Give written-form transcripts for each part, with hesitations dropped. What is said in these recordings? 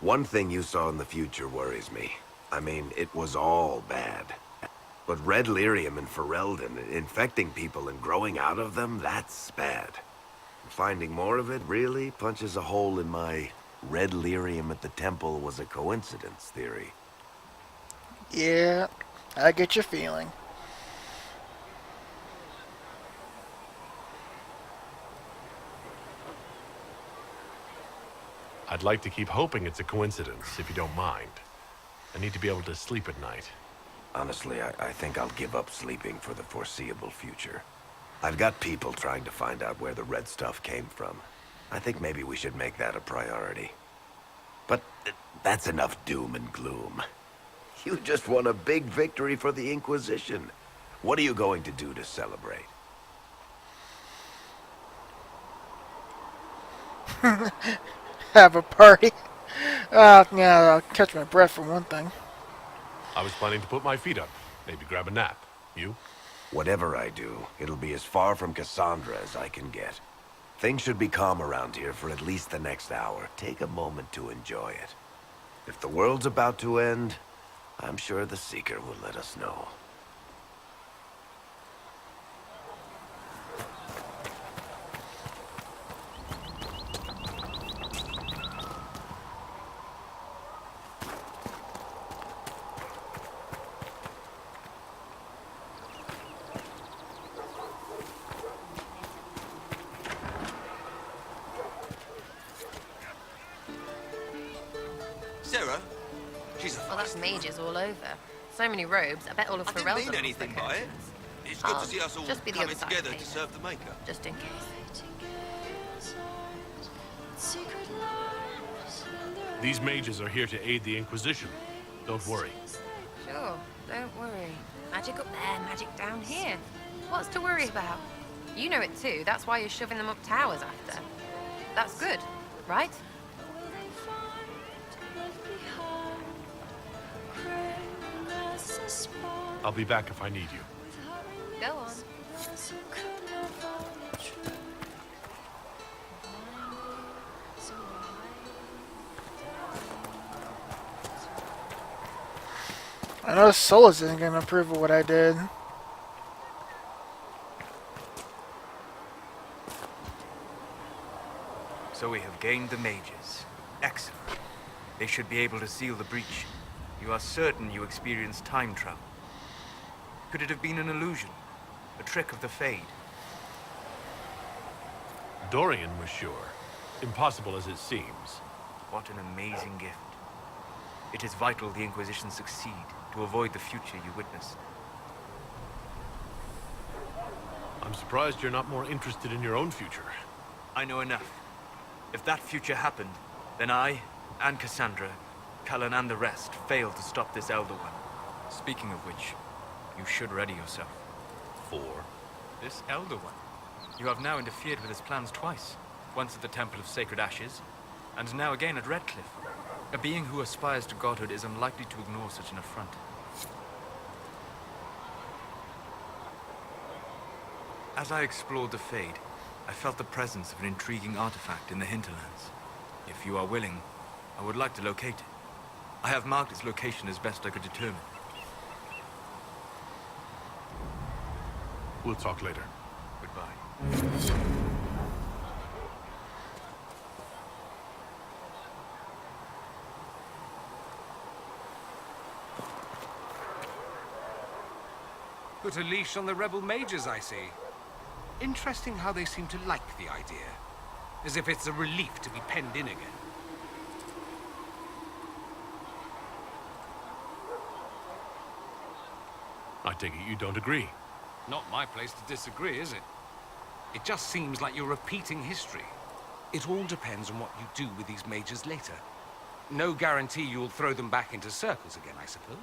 One thing you saw in the future worries me. I mean, it was all bad. But red lyrium and Ferelden, infecting people and growing out of them, that's bad. Finding more of it really punches a hole in my red lyrium at the temple was a coincidence theory. Yeah, I get your feeling. I'd like to keep hoping it's a coincidence, if you don't mind. I need to be able to sleep at night. Honestly, I think I'll give up sleeping for the foreseeable future. I've got people trying to find out where the red stuff came from. I think maybe we should make that a priority. But that's enough doom and gloom. You just won a big victory for the Inquisition. What are you going to do to celebrate? Have a party. Yeah, I'll catch my breath for one thing. I was planning to put my feet up, maybe grab a nap. You? Whatever I do, it'll be as far from Cassandra as I can get. Things should be calm around here for at least the next hour. Take a moment to enjoy it. If the world's about to end, I'm sure the Seeker will let us know. Sarah? She's a Well, that's feisty mages all over. So many robes. I bet all of I didn't Ferelden mean was anything the by it. curtains. It's good to see us all Just be the coming other side, together to Taylor. serve the Maker. Just in case. These mages are here to aid the Inquisition. Don't worry. Sure, don't worry. Magic up there, magic down here. What's to worry about? You know it too. That's why you're shoving them up towers after. That's good, right? I'll be back if I need you. Go on. I know Solus isn't gonna approve of what I did. So we have gained the mages. Excellent. They should be able to seal the breach. You are certain you experienced time travel? Could it have been an illusion? A trick of the Fade? Dorian was sure. Impossible as it seems. What an amazing gift. It is vital the Inquisition succeed to avoid the future you witnessed. I'm surprised you're not more interested in your own future. I know enough. If that future happened, then I, and Cassandra, Cullen and the rest, failed to stop this Elder One. Speaking of which, you should ready yourself. For? This Elder One. You have now interfered with his plans twice. Once at the Temple of Sacred Ashes, and now again at Redcliffe. A being who aspires to godhood is unlikely to ignore such an affront. As I explored the Fade, I felt the presence of an intriguing artifact in the hinterlands. If you are willing, I would like to locate it. I have marked its location as best I could determine. We'll talk later. Goodbye. Put a leash on the rebel mages, I see. Interesting how they seem to like the idea. As if it's a relief to be penned in again. I take it you don't agree. Not my place to disagree, is it? It just seems like you're repeating history. It all depends on what you do with these mages later. No guarantee you'll throw them back into circles again, I suppose.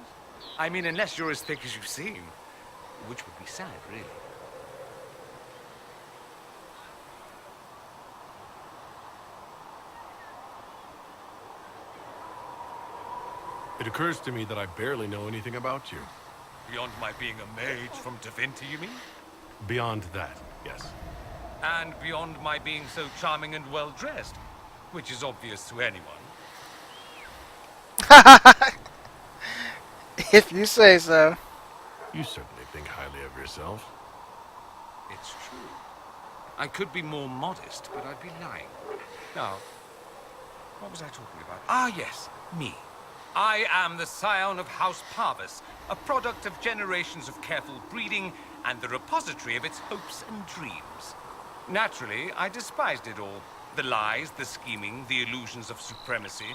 I mean, unless you're as thick as you seem. Which would be sad, really. It occurs to me that I barely know anything about you. Beyond my being a mage from Tevinter, you mean? Beyond that, yes. And beyond my being so charming and well-dressed, which is obvious to anyone. If you say so. You certainly think highly of yourself. It's true. I could be more modest, but I'd be lying. Now, what was I talking about? Ah, yes, me. I am the scion of House Parvis, a product of generations of careful breeding and the repository of its hopes and dreams. Naturally, I despised it all. The lies, the scheming, the illusions of supremacy.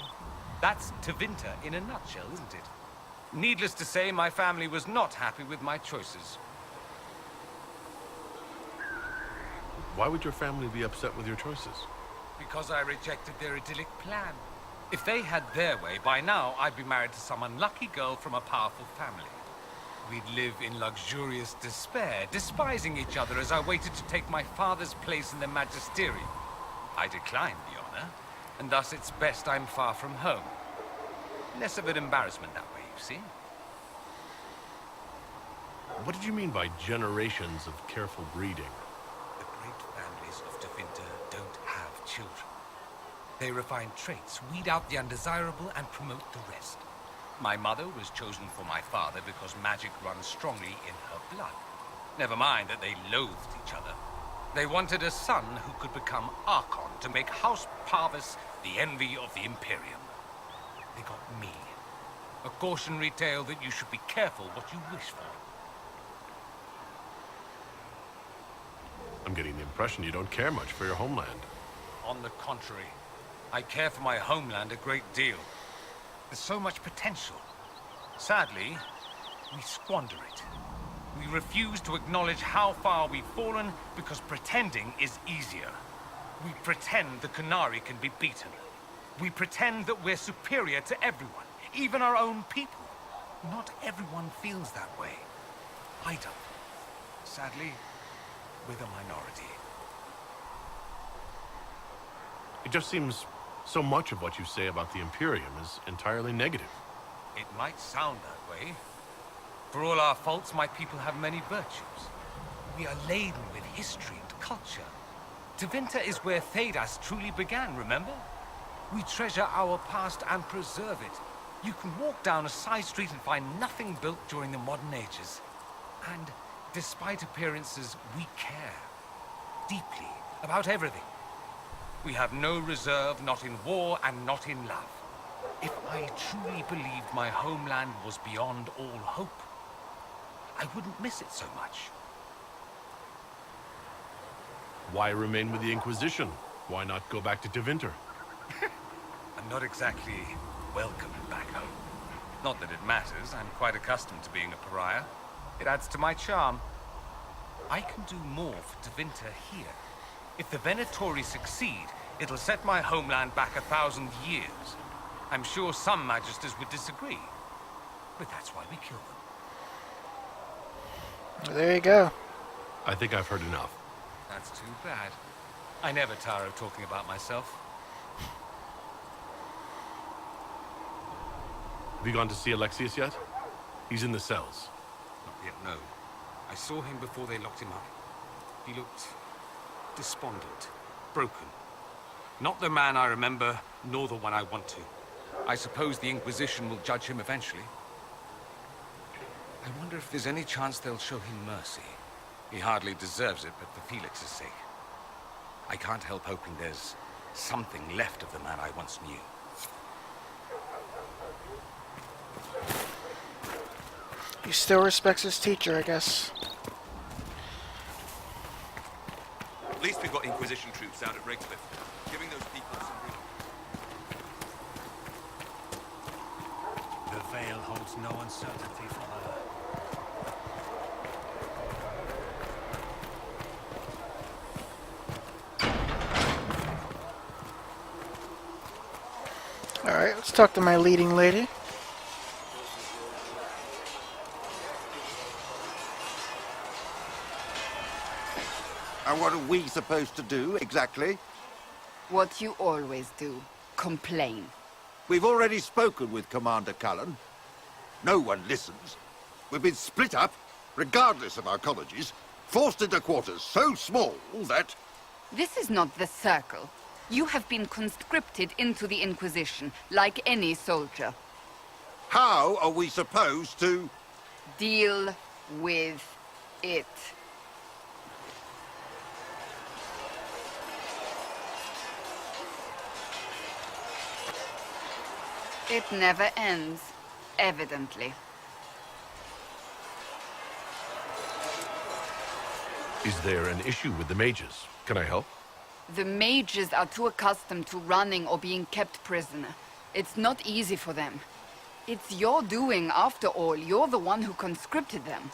That's Tevinter in a nutshell, isn't it? Needless to say, my family was not happy with my choices. Why would your family be upset with your choices? Because I rejected their idyllic plan. If they had their way, by now I'd be married to some unlucky girl from a powerful family. We'd live in luxurious despair, despising each other as I waited to take my father's place in the magisterium. I declined the honor, and thus it's best I'm far from home. Less of an embarrassment that way, you see. What did you mean by generations of careful breeding? The great families of Tevinter don't have children. They refine traits, weed out the undesirable, and promote the rest. My mother was chosen for my father because magic runs strongly in her blood. Never mind that they loathed each other. They wanted a son who could become Archon to make House Parvis the envy of the Imperium. They got me. A cautionary tale that you should be careful what you wish for. I'm getting the impression you don't care much for your homeland. On the contrary, I care for my homeland a great deal. There's so much potential. Sadly, we squander it. We refuse to acknowledge how far we've fallen because pretending is easier. We pretend the Qunari can be beaten. We pretend that we're superior to everyone, even our own people. Not everyone feels that way. I don't. Sadly, we're the minority. It just seems so much of what you say about the Imperium is entirely negative. It might sound that way. For all our faults, my people have many virtues. We are laden with history and culture. Tevinter is where Thedas truly began, remember? We treasure our past and preserve it. You can walk down a side street and find nothing built during the modern ages. And despite appearances, we care. Deeply. About everything. We have no reserve, not in war and not in love. If I truly believed my homeland was beyond all hope, I wouldn't miss it so much. Why remain with the Inquisition? Why not go back to Tevinter? I'm not exactly welcome back home. Not that it matters, I'm quite accustomed to being a pariah. It adds to my charm. I can do more for Tevinter here. If the Venatori succeed, it'll set my homeland back 1,000 years. I'm sure some magisters would disagree, but that's why we kill them. There you go. I think I've heard enough. That's too bad. I never tire of talking about myself. Have you gone to see Alexius yet? He's in the cells. Not yet, no. I saw him before they locked him up. He looked despondent, broken. Not the man I remember, nor the one I want to. I suppose the Inquisition will judge him eventually. I wonder if there's any chance they'll show him mercy. He hardly deserves it, but for Felix's sake. I can't help hoping there's something left of the man I once knew. He still respects his teacher, I guess. At least we've got Inquisition troops out at Rigsmith, giving those people some room. The veil holds no uncertainty for her. Alright, let's talk to my leading lady. And what are we supposed to do, exactly? What you always do. Complain. We've already spoken with Commander Cullen. No one listens. We've been split up, regardless of our colleges, forced into quarters so small that... This is not the Circle. You have been conscripted into the Inquisition, like any soldier. How are we supposed to... Deal with it. It never ends, evidently. Is there an issue with the mages? Can I help? The mages are too accustomed to running or being kept prisoner. It's not easy for them. It's your doing, after all. You're the one who conscripted them.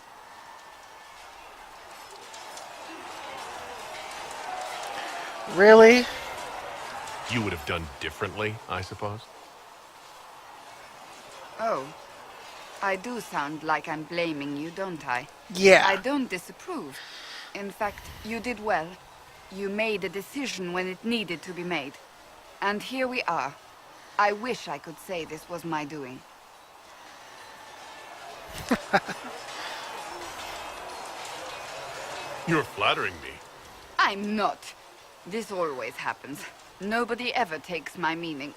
Really? You would have done differently, I suppose? Oh. I do sound like I'm blaming you, don't I? Yeah. I don't disapprove. In fact, you did well. You made a decision when it needed to be made. And here we are. I wish I could say this was my doing. You're flattering me. I'm not. This always happens. Nobody ever takes my meaning.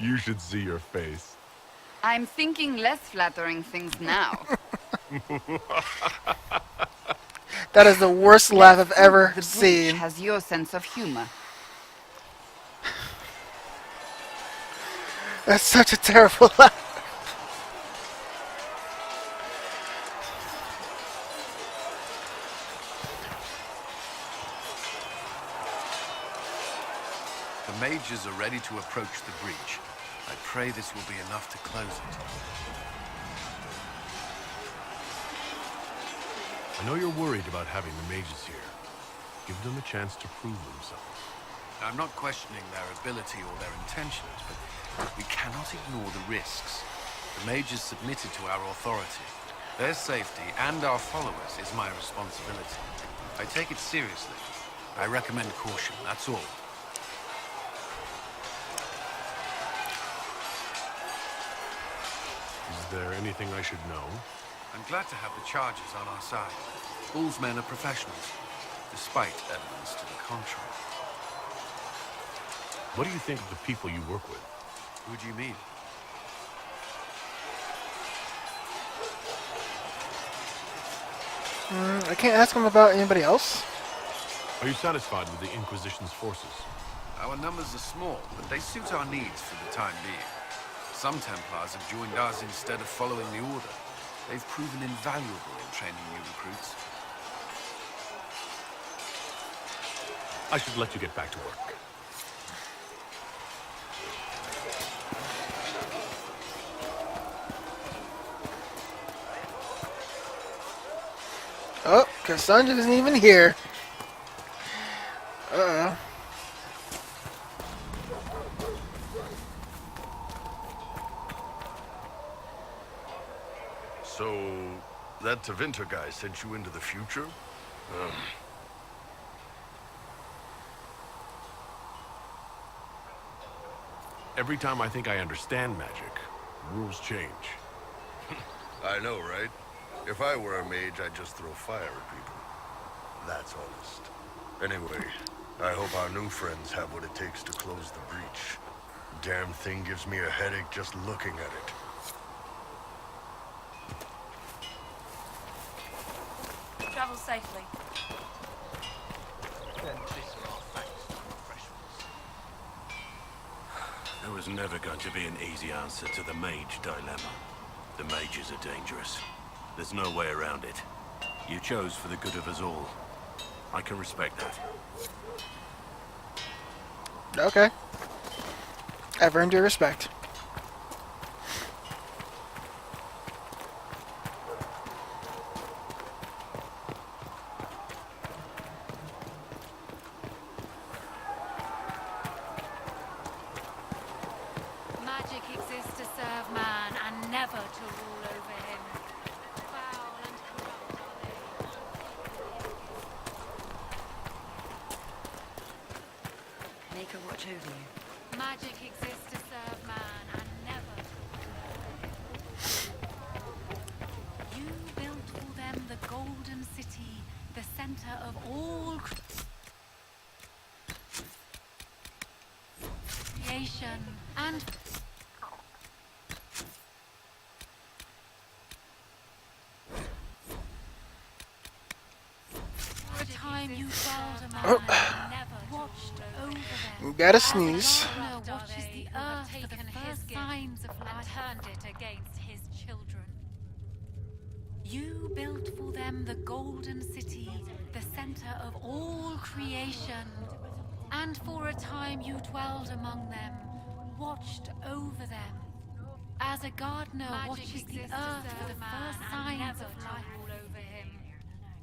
You should see your face. I'm thinking less flattering things now. That is the worst laugh I've ever The seen. Breach has your sense of humor. That's such a terrible laugh. The mages are ready to approach the breach. I pray this will be enough to close it. I know you're worried about having the mages here. Give them a chance to prove themselves. I'm not questioning their ability or their intentions, but we cannot ignore the risks. The mages submitted to our authority. Their safety and our followers is my responsibility. I take it seriously. I recommend caution, that's all. Is there anything I should know? I'm glad to have the charges on our side. Bull's men are professionals, despite evidence to the contrary. What do you think of the people you work with? Who do you mean? I can't ask him about anybody else. Are you satisfied with the Inquisition's forces? Our numbers are small, but they suit our needs for the time being. Some Templars have joined us instead of following the Order. They've proven invaluable in training new recruits. I should let you get back to work. Oh, Cassandra isn't even here. Uh-oh. So, that Tevinter guy sent you into the future? Every time I think I understand magic, rules change. I know, right? If I were a mage, I'd just throw fire at people. That's honest. Anyway, I hope our new friends have what it takes to close the breach. Damn thing gives me a headache just looking at it. Travel safely. There was never going to be an easy answer to the mage dilemma. The mages are dangerous. There's no way around it. You chose for the good of us all. I can respect that. Okay. I've earned your respect. Magic exists to serve man and never to rule over him. Foul and corrupt are they. Make her watch over you. Magic exists to serve man and never to rule over him. You built for them the golden city, the center of all creation, and Oh. Watched over them. Gotta sneeze. Watches the earth for the first signs of life and turned it against his children. You built for them the golden city, the center of all creation. And for a time you dwelled among them, watched over them. As a gardener watches the earth for the first signs of life. Over him.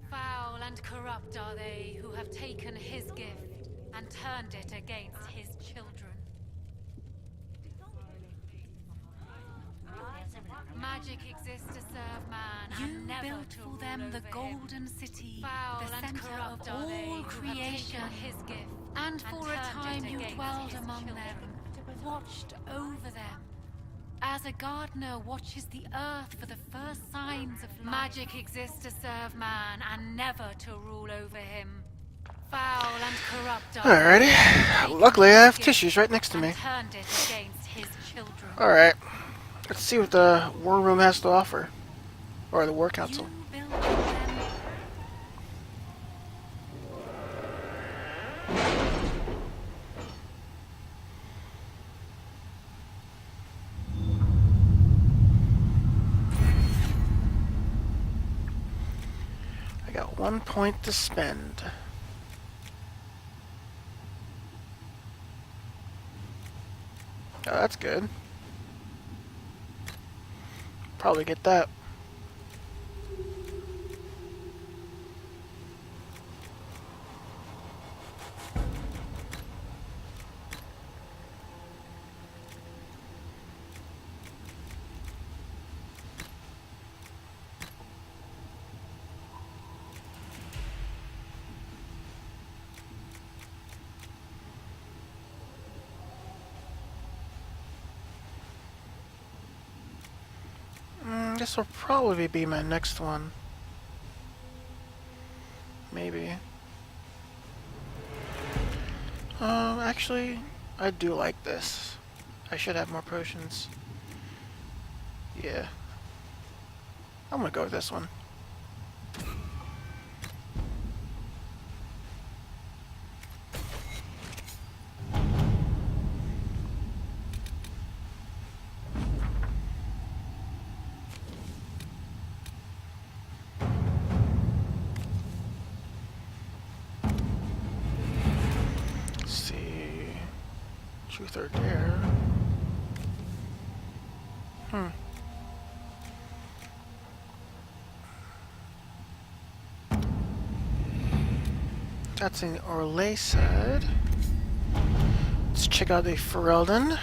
Foul and corrupt are they who have taken his gift and turned it against his children. Magic exists to serve man. You built for them the golden city, the center of all creation. His gift, and for a time you dwelled among them, watched over them. As a gardener watches the earth for the first signs of life. Magic exists to serve man and never to rule over him. Foul and corrupt are Alrighty. Luckily, I have tissues right next to me. turned it against his children. Alright. Let's see what the War Room has to offer. Or the War Council. I got 1 point to spend. Oh, that's good. Probably get that. This will probably be my next one. Maybe. Actually, I do like this. I should have more potions. Yeah. I'm gonna go with this one. Truth or dare? That's in Orlais side. Let's check out the Ferelden.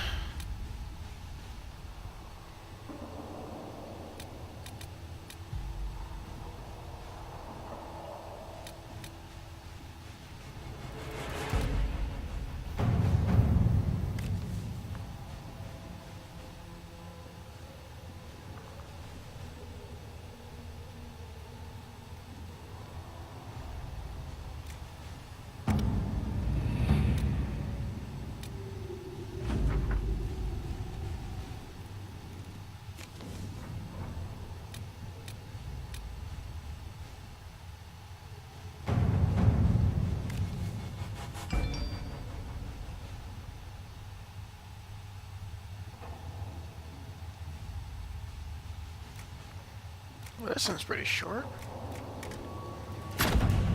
Well, this one's pretty short.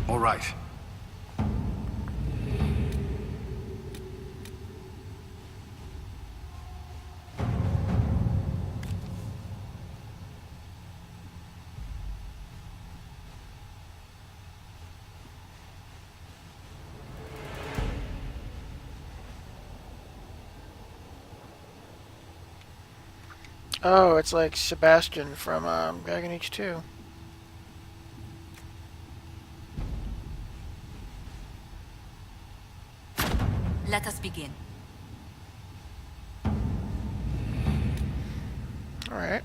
All right. Oh, it's like Sebastian from Dragon Age 2. Let us begin. Alright.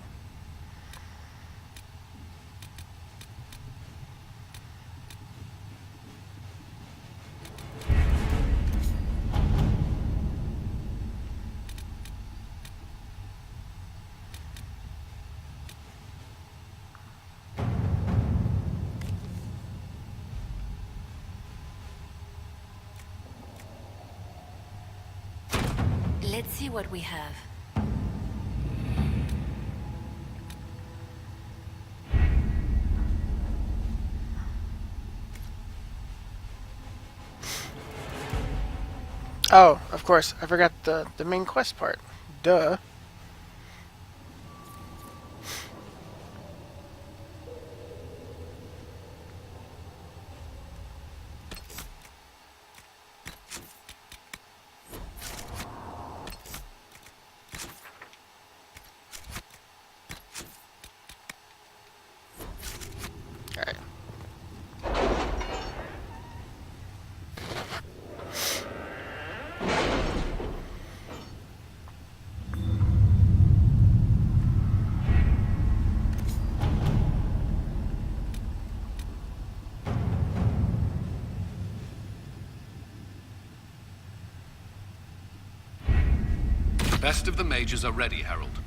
Let's see what we have. Oh, of course, I forgot the main quest part. Duh. Alright. The best of the mages are ready, Herald.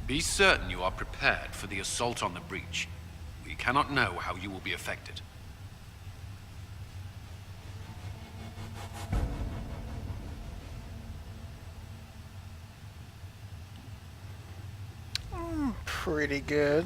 Be certain you are prepared for the assault on the breach. We cannot know how you will be affected. Pretty good.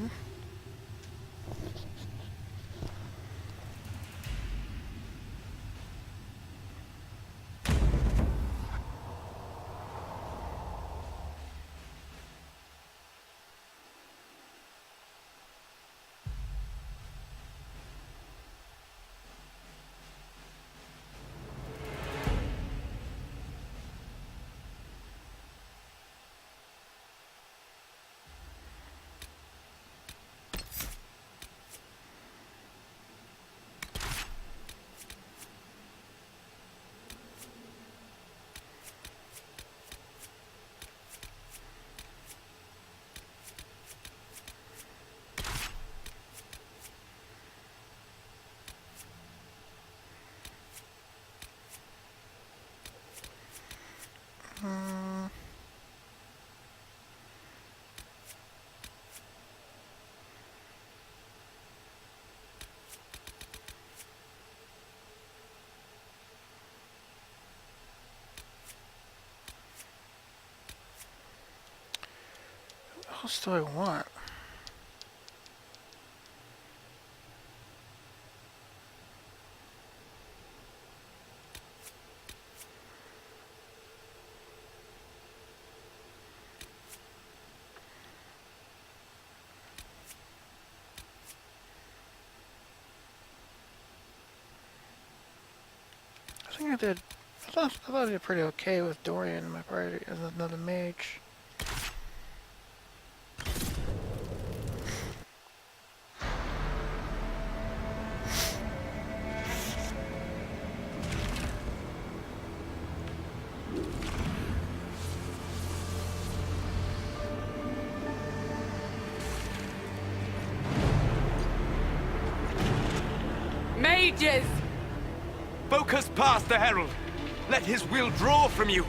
What else do I want? I think I did. I thought I did pretty okay with Dorian in my party as another mage. Mages! Focus past the Herald. Let his will draw from you.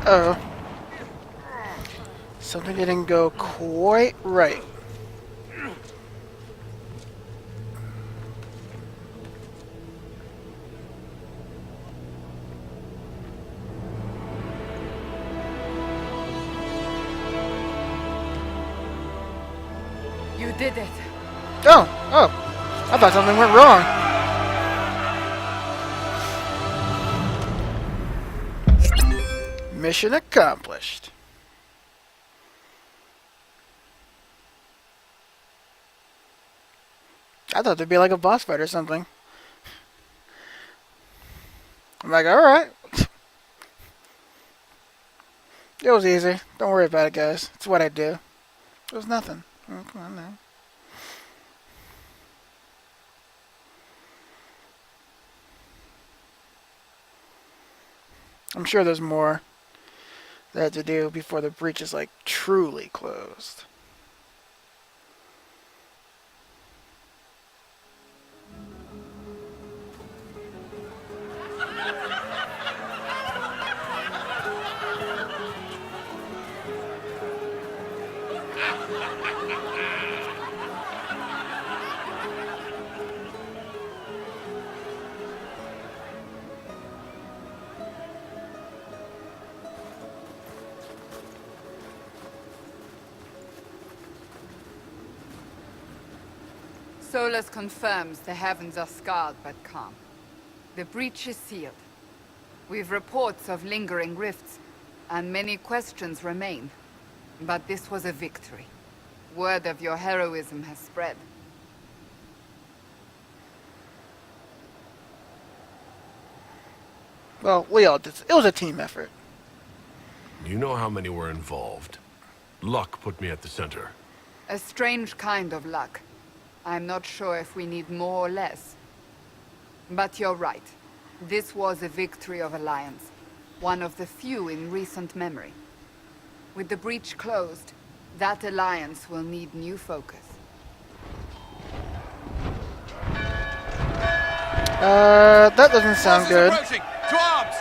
Uh-oh. Something didn't go quite right. You did it. Oh, I thought something went wrong. Mission accomplished. I thought there'd be like a boss fight or something. I'm like, alright. It was easy. Don't worry about it, guys. It's what I do. It was nothing. Oh, come on now. I'm sure there's more they have to do before the breach is like truly closed. Solus confirms the heavens are scarred but calm. The breach is sealed. We've reports of lingering rifts, and many questions remain. But this was a victory. Word of your heroism has spread. Well, we all did. It was a team effort. You know how many were involved. Luck put me at the center. A strange kind of luck. I'm not sure if we need more or less. But you're right. This was a victory of Alliance. One of the few in recent memory. With the breach closed, that alliance will need new focus. That doesn't sound good. Approaching! To arms!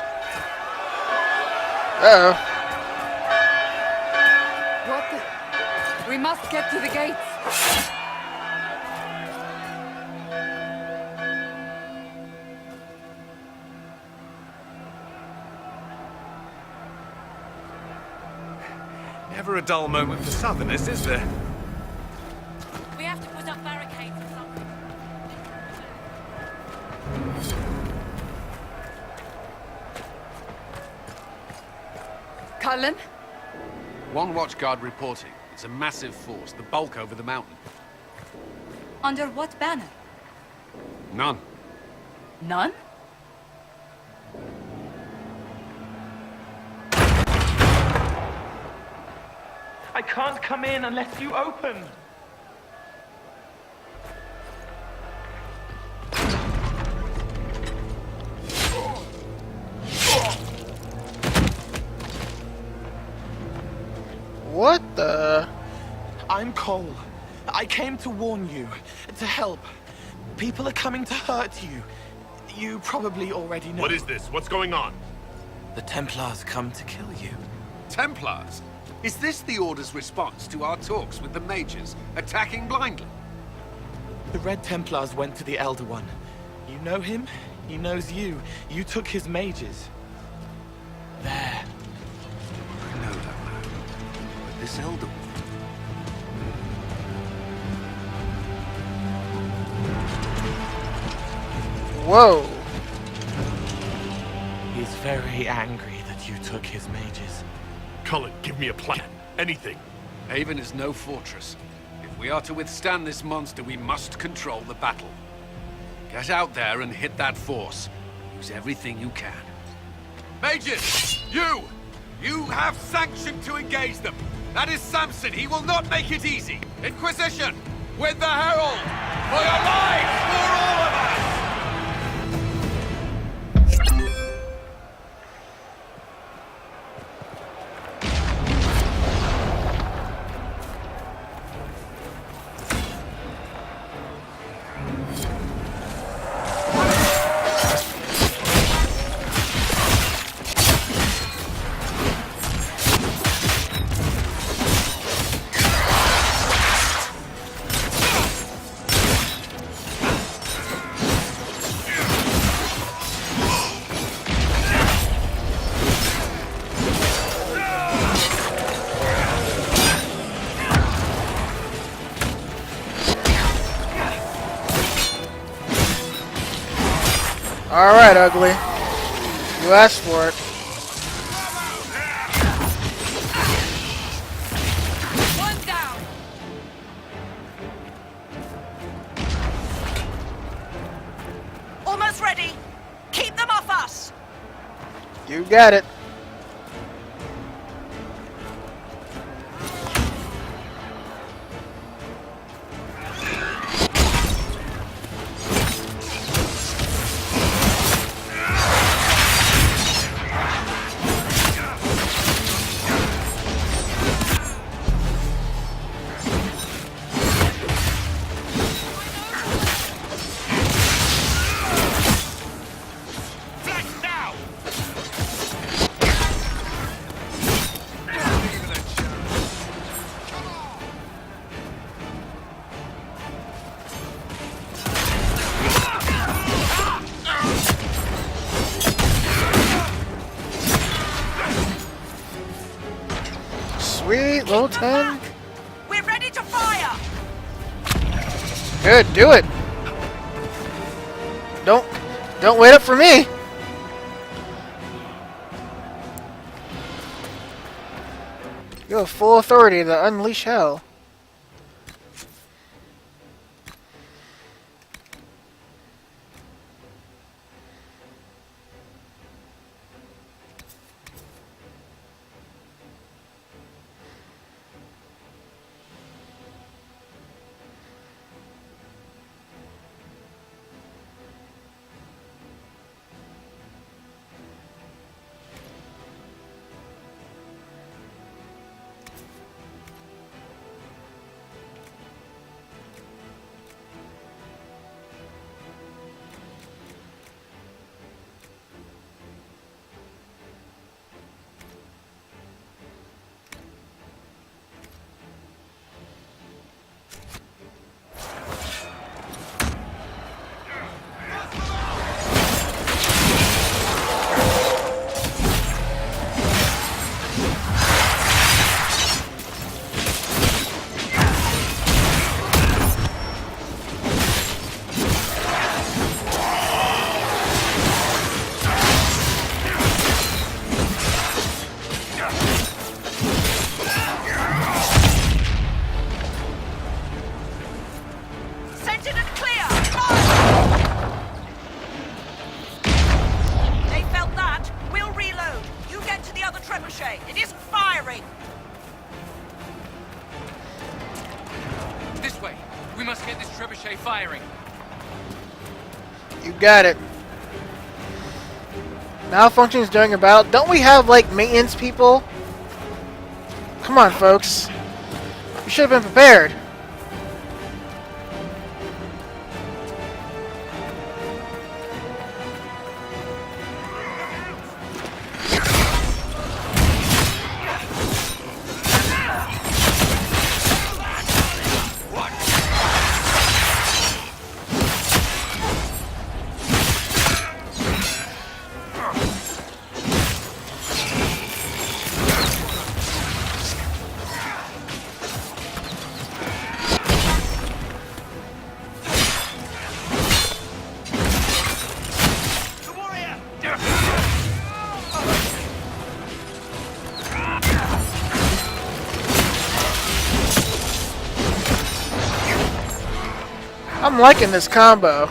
Uh-oh. What the... We must get to the gates! Never a dull moment for Southerners, is there? We have to put up barricades or something. Cullen? One watchguard reporting. It's a massive force, the bulk over the mountain. Under what banner? None. None? I can't come in unless you open. What the? I'm Cole. I came to warn you, to help. People are coming to hurt you. You probably already know. What is this? What's going on? The Templars come to kill you. Templars? Is this the Order's response to our talks with the mages, attacking blindly? The Red Templars went to the Elder One. You know him? He knows you. You took his mages. There. I know that man. But this Elder One... Whoa. He's very angry that you took his mages. Cullen, give me a plan. Anything. Haven is no fortress. If we are to withstand this monster, we must control the battle. Get out there and hit that force. Use everything you can. Mages! You have sanction to engage them. That is Samson. He will not make it easy. Inquisition! With the Herald! For your lives! For all of us! Alright, ugly. You asked for it. One down. Almost ready. Keep them off us. You got it. Sweet, level 10. We're ready to fire! Good, do it. Don't wait up for me. You have full authority to unleash hell. Scented and clear! Fire! They felt that. We'll reload. You get to the other trebuchet. It isn't firing. This way. We must get this trebuchet firing. You got it. Malfunction's doing about. Don't we have, like, maintenance people? Come on, folks. You should have been prepared. I'm liking this combo.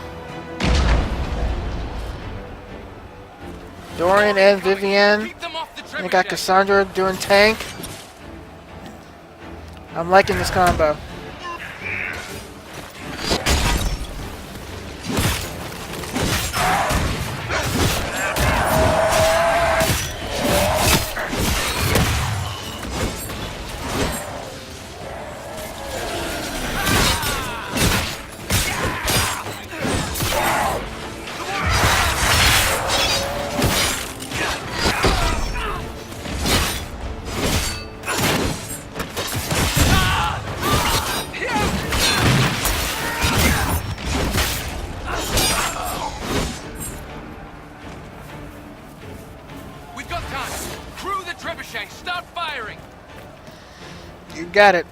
Dorian and Vivienne. I got Cassandra doing tank. I'm liking this combo. Start firing! You got it.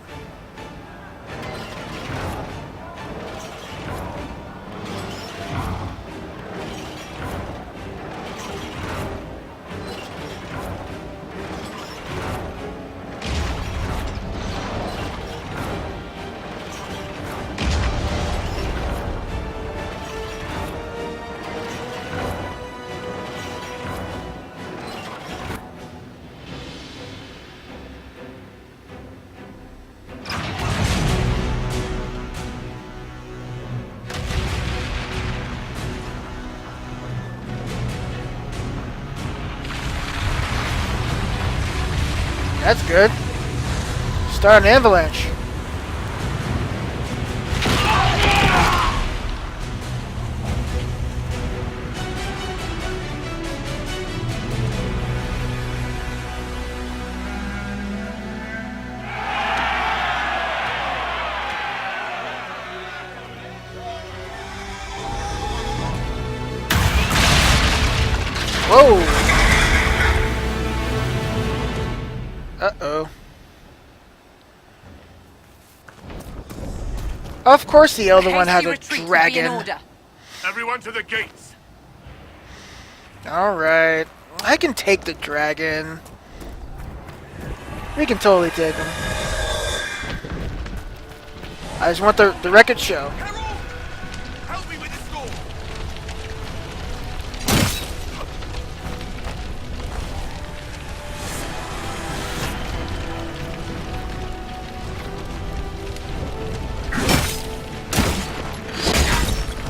That's good. Start an avalanche. Whoa! Uh-oh. Of course the Elder A One had hasty a retreat would be in dragon. order. Everyone to the gates. Alright. I can take the dragon. We can totally take him. I just want the wreckage show. Help me with this door!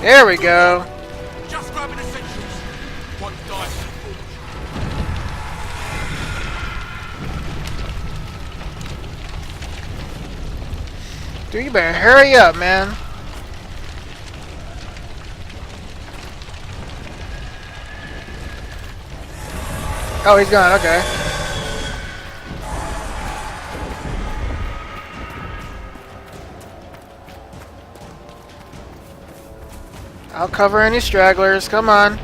There we go. Just grabbing essentials. One dice. Dude, you better hurry up, man. Oh, he's gone, okay. I'll cover any stragglers, come on.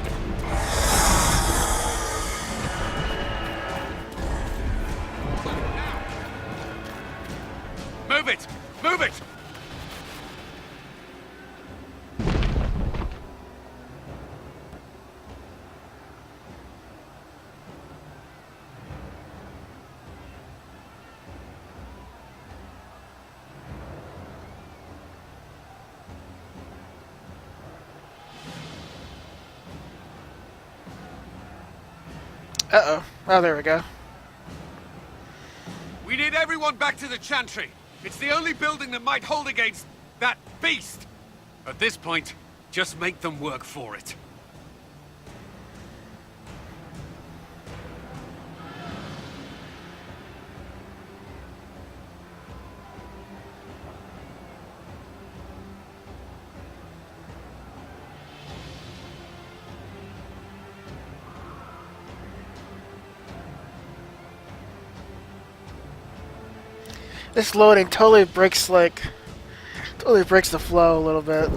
Move it! Move it! Uh-oh. Oh, there we go. We need everyone back to the Chantry. It's the only building that might hold against that beast. At this point, just make them work for it. This loading totally breaks the flow a little bit.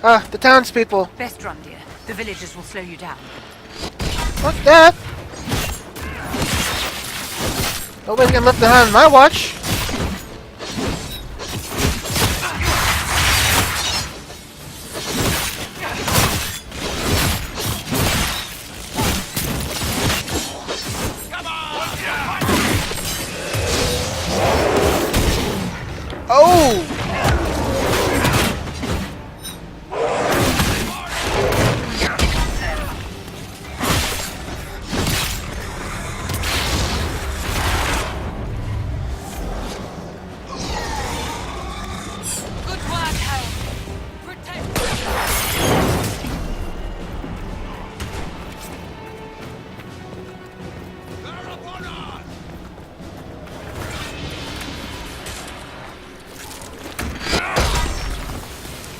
Ah, the townspeople. Best run, dear. The villagers will slow you down. Fuck that! Nobody's getting left behind on my watch. Oh! Good work, Hale. Protect.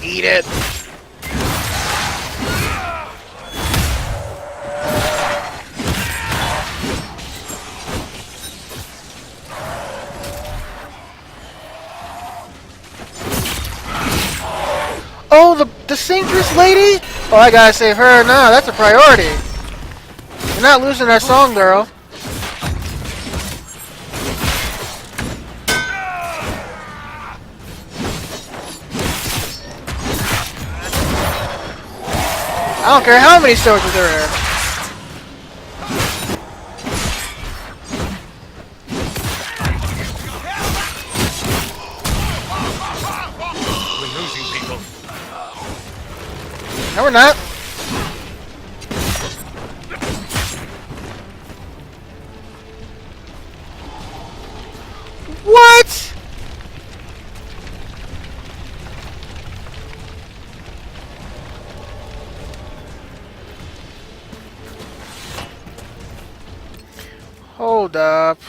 Eat it. Oh, the seamstress lady? Oh, I gotta save her. No, that's a priority. You're not losing that song, girl. I don't care how many soldiers there are. We're losing people. No, we're not. What? Hold up.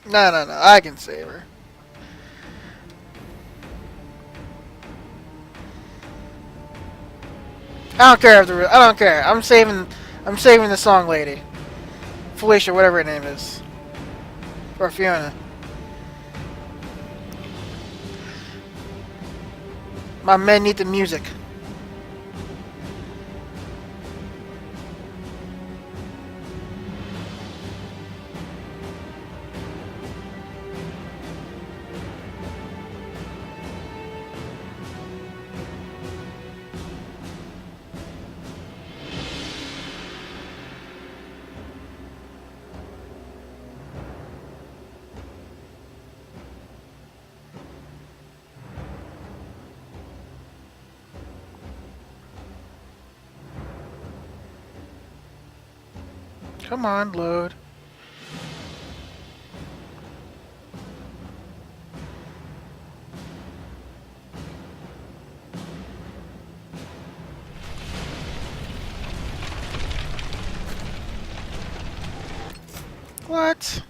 No, I can save her. I don't care if I don't care. I'm saving the song lady. Felicia, whatever her name is. Or Fiona. My men need the music. Come on, load. What?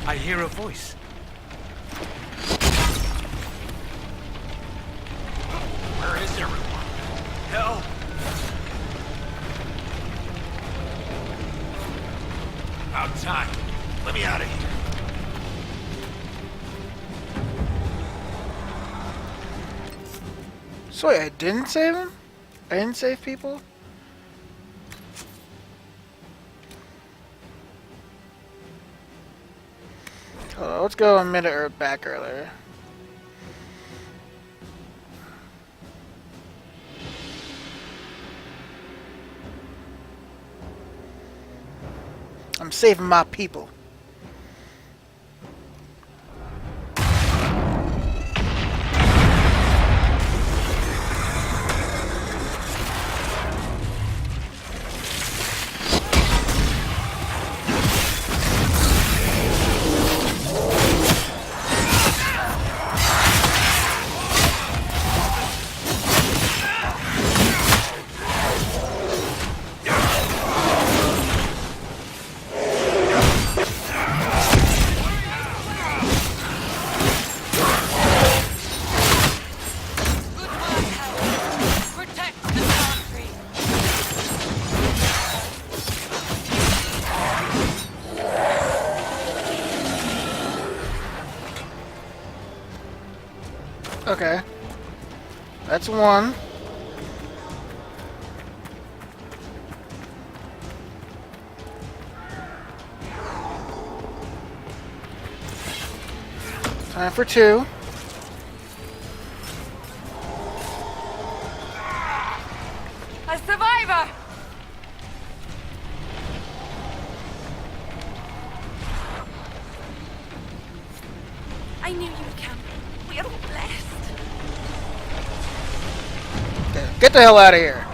I hear a voice. Where is everyone? Help! About time. Let me out of here. So wait, I didn't save him? I didn't save people? Hold on, let's go a minute or back earlier. I'm saving my people. Okay. That's one. Time for two. A survivor! I knew you would come. We are all blessed. Get the hell out of here.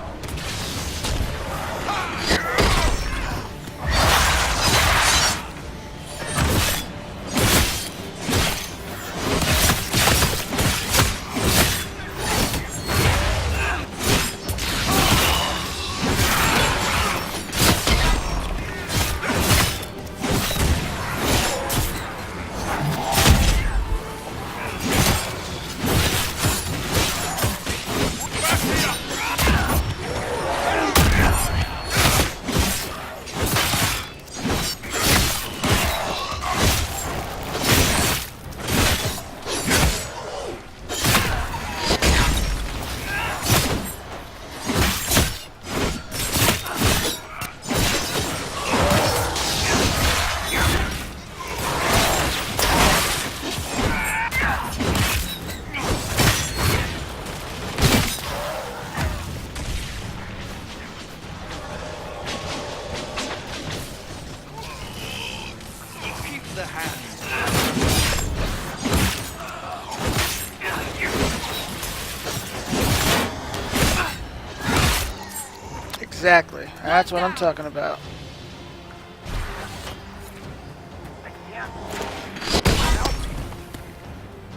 Exactly. That's what I'm talking about.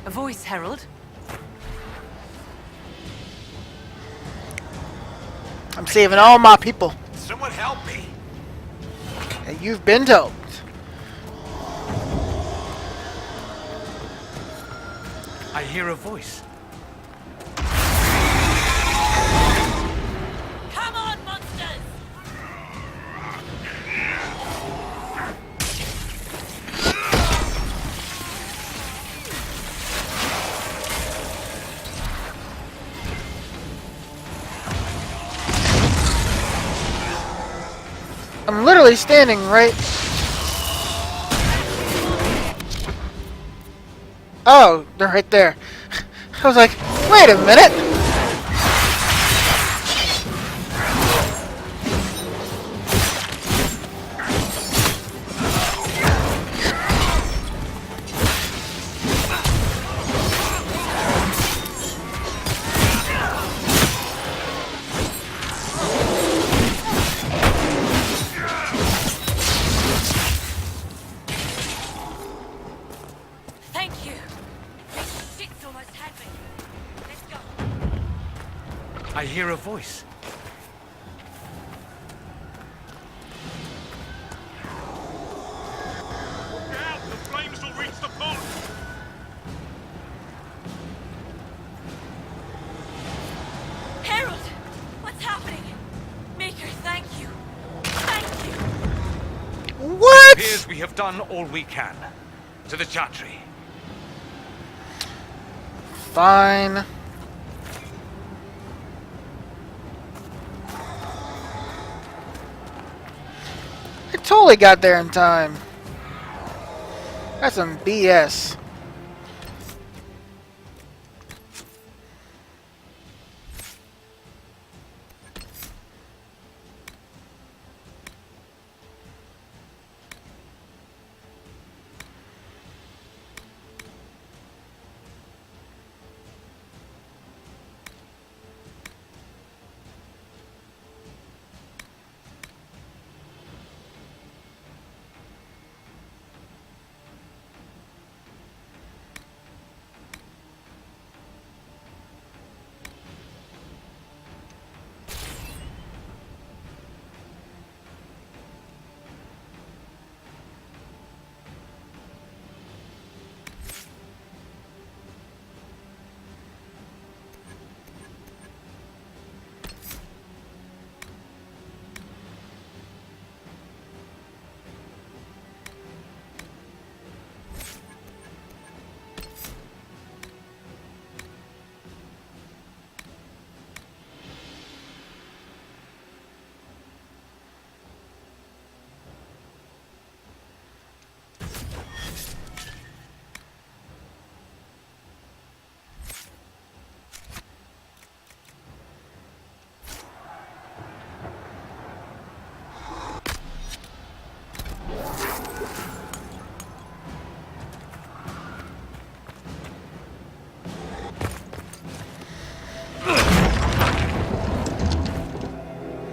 A voice, Herald. I'm saving all my people. Someone help me! And you've been told. I hear a voice. Come on, monsters! I'm literally standing right... Oh, they're right there. I was like, wait a minute! Thank you. This shit's almost had me. Let's go. I hear a voice. The flames will reach the boat! Harold! What's happening? Maker, thank you. Thank you. What? Appears we have done all we can. To the Chatri. Fine. I totally got there in time. That's some BS.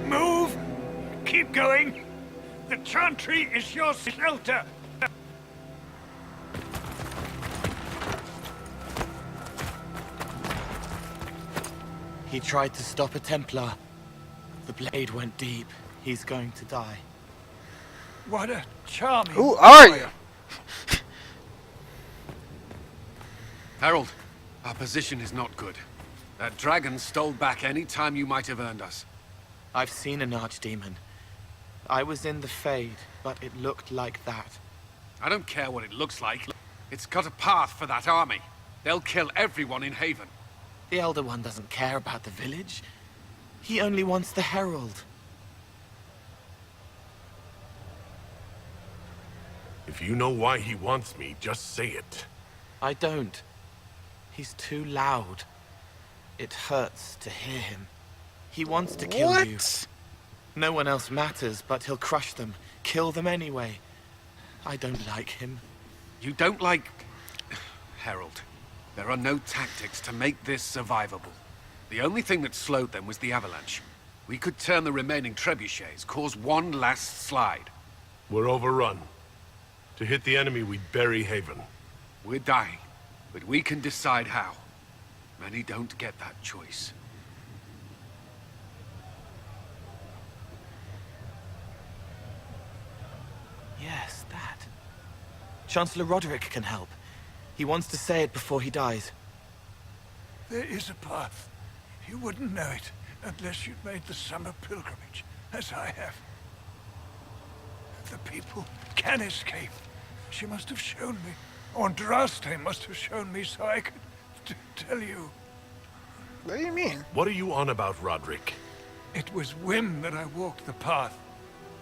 Move! Keep going! The chantry is your shelter! He tried to stop a Templar. The blade went deep. He's going to die. What a charming... Who are you? Harold, our position is not good. That dragon stole back any time you might have earned us. I've seen an archdemon. I was in the Fade, but it looked like that. I don't care what it looks like. It's got a path for that army. They'll kill everyone in Haven. The Elder One doesn't care about the village. He only wants the Herald. If you know why he wants me, just say it. I don't. He's too loud. It hurts to hear him. He wants to kill you. No one else matters, but he'll crush them, kill them anyway. I don't like him. You don't like... Harold, there are no tactics to make this survivable. The only thing that slowed them was the avalanche. We could turn the remaining trebuchets, cause one last slide. We're overrun. To hit the enemy, we'd bury Haven. We're dying, but we can decide how. Many don't get that choice. Yes, that. Chancellor Roderick can help. He wants to say it before he dies. There is a path. You wouldn't know it unless you'd made the summer pilgrimage, as I have. The people can escape. She must have shown me. Andraste must have shown me so I could tell you. What do you mean? What are you on about, Roderick? It was whim that I walked the path.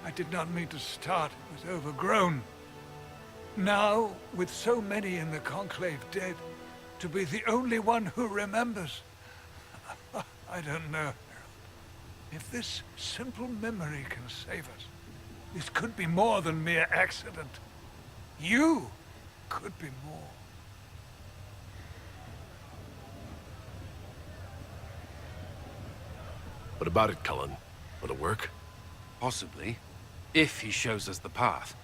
I did not mean to start. It was overgrown. Now, with so many in the Conclave dead, to be the only one who remembers. I don't know, Harold. If this simple memory can save us, this could be more than mere accident. You could be more. What about it, Cullen? Will it work? Possibly, if he shows us the path.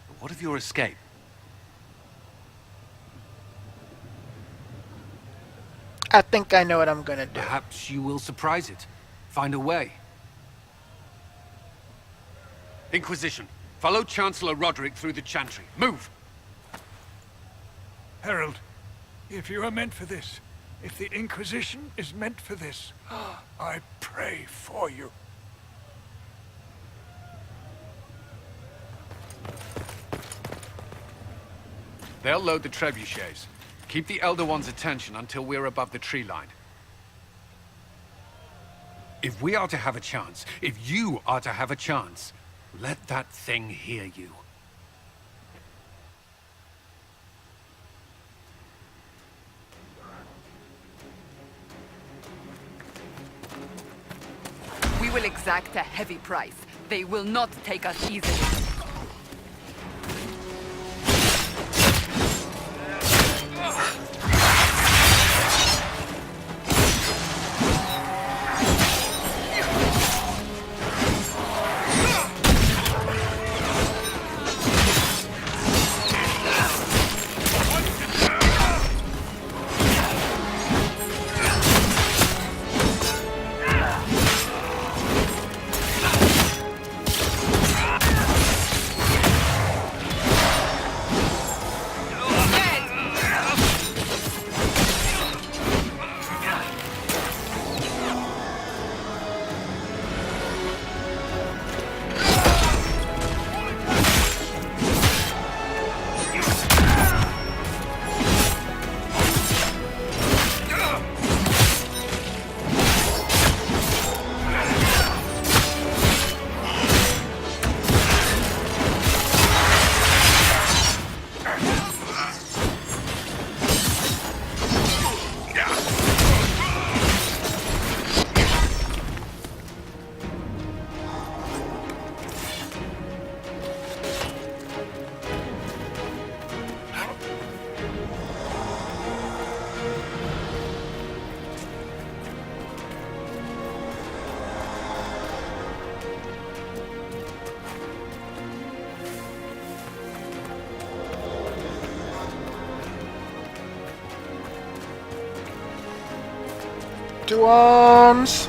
But what of your escape? I think I know what I'm gonna do. Perhaps you will surprise it. Find a way. Inquisition, follow Chancellor Roderick through the Chantry. Move! Harold, if you are meant for this, if the Inquisition is meant for this, I pray for you. They'll load the trebuchets. Keep the Elder One's attention until we're above the tree line. If we are to have a chance, if you are to have a chance, let that thing hear you. We will exact a heavy price. They will not take us easily. To arms!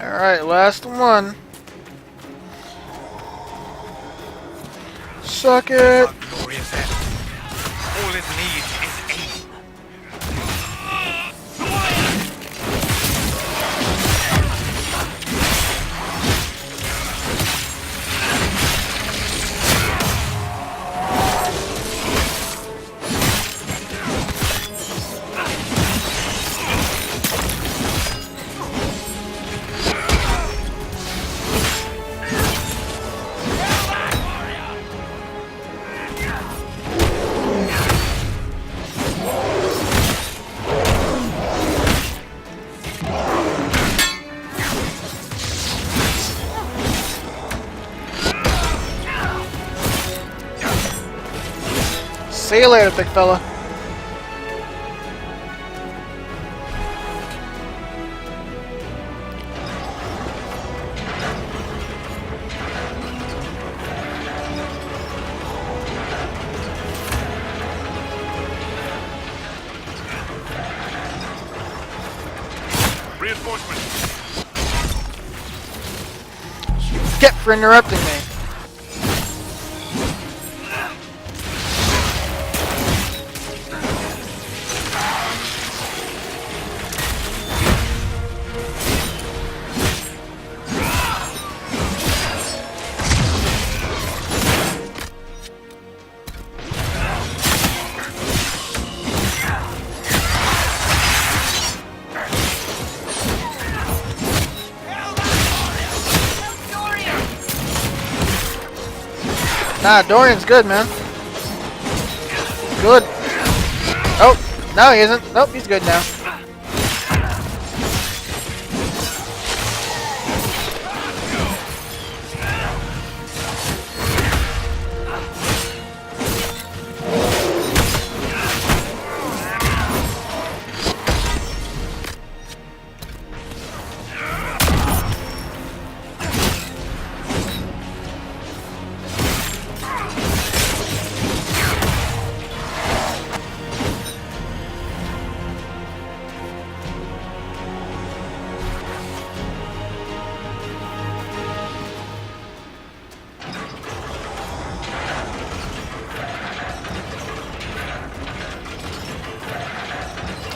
Alright, last one. Suck it! Glorious end. All it needs is aim. See you later, big fella. Reinforcements. Skip for interrupting me. Nah, Dorian's good, man. Good. Oh, no he isn't. Nope, he's good now.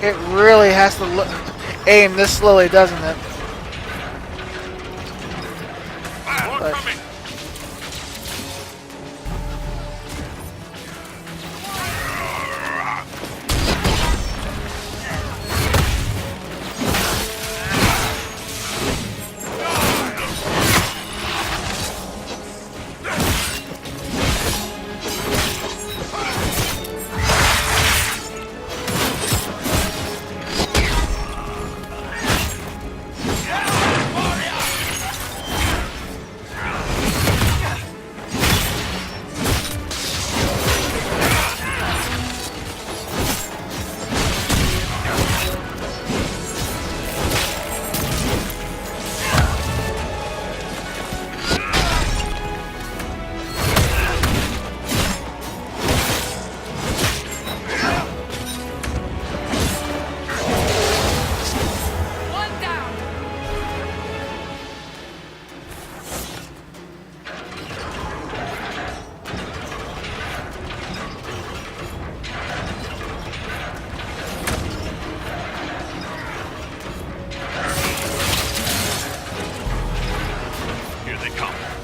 It really has to aim this slowly, doesn't it? But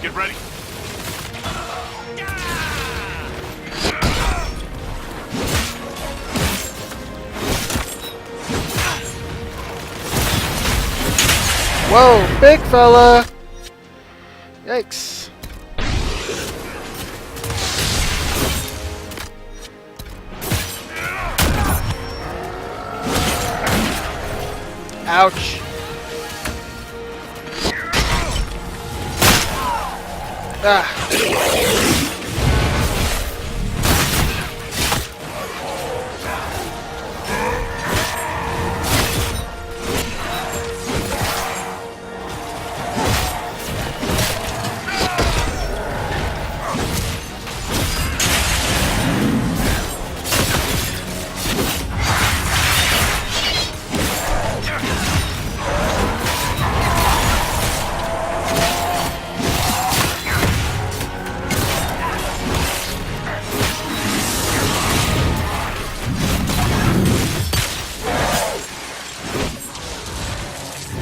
Get ready. whoa, big fella! Yikes. Ouch. Ah.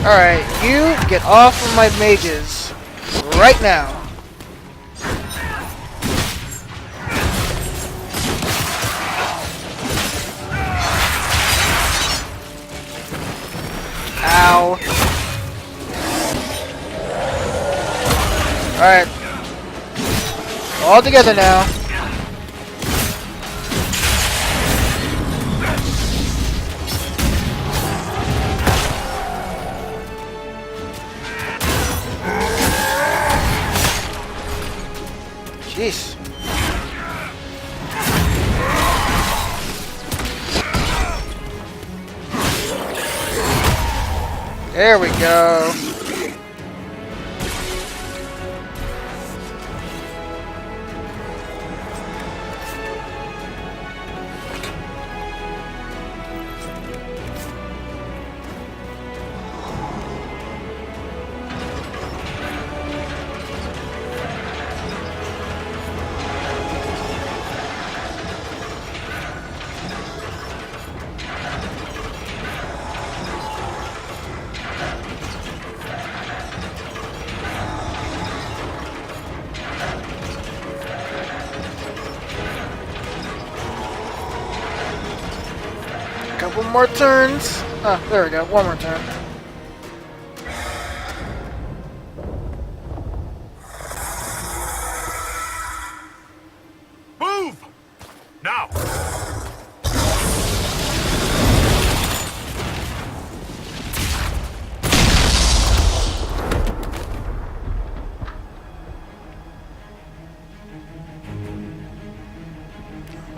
Alright, you get off of my mages right now. Ow. Alright. All together now. Jeez. There we go. Couple more turns. Ah, there we go. One more turn. Move! Now!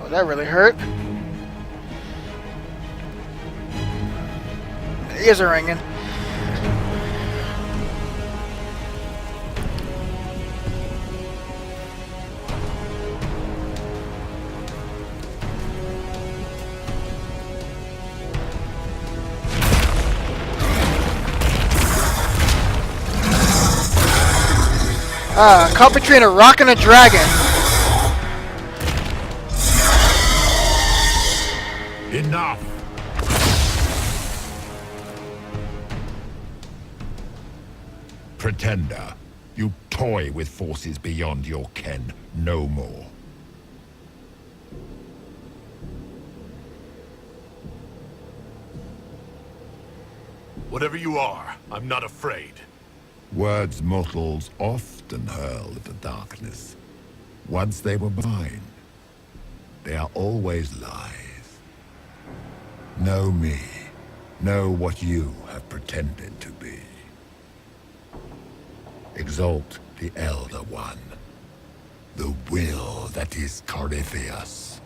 Oh, that really hurt. Ears are ringing. Ah, caught between a rock and a dragon. Enough! Pretender, you toy with forces beyond your ken, no more. Whatever you are, I'm not afraid. Words mortals often hurl at the darkness. Once they were mine, they are always lies. Know me. Know what you have pretended to be. Exalt the Elder One. The will that is Corypheus.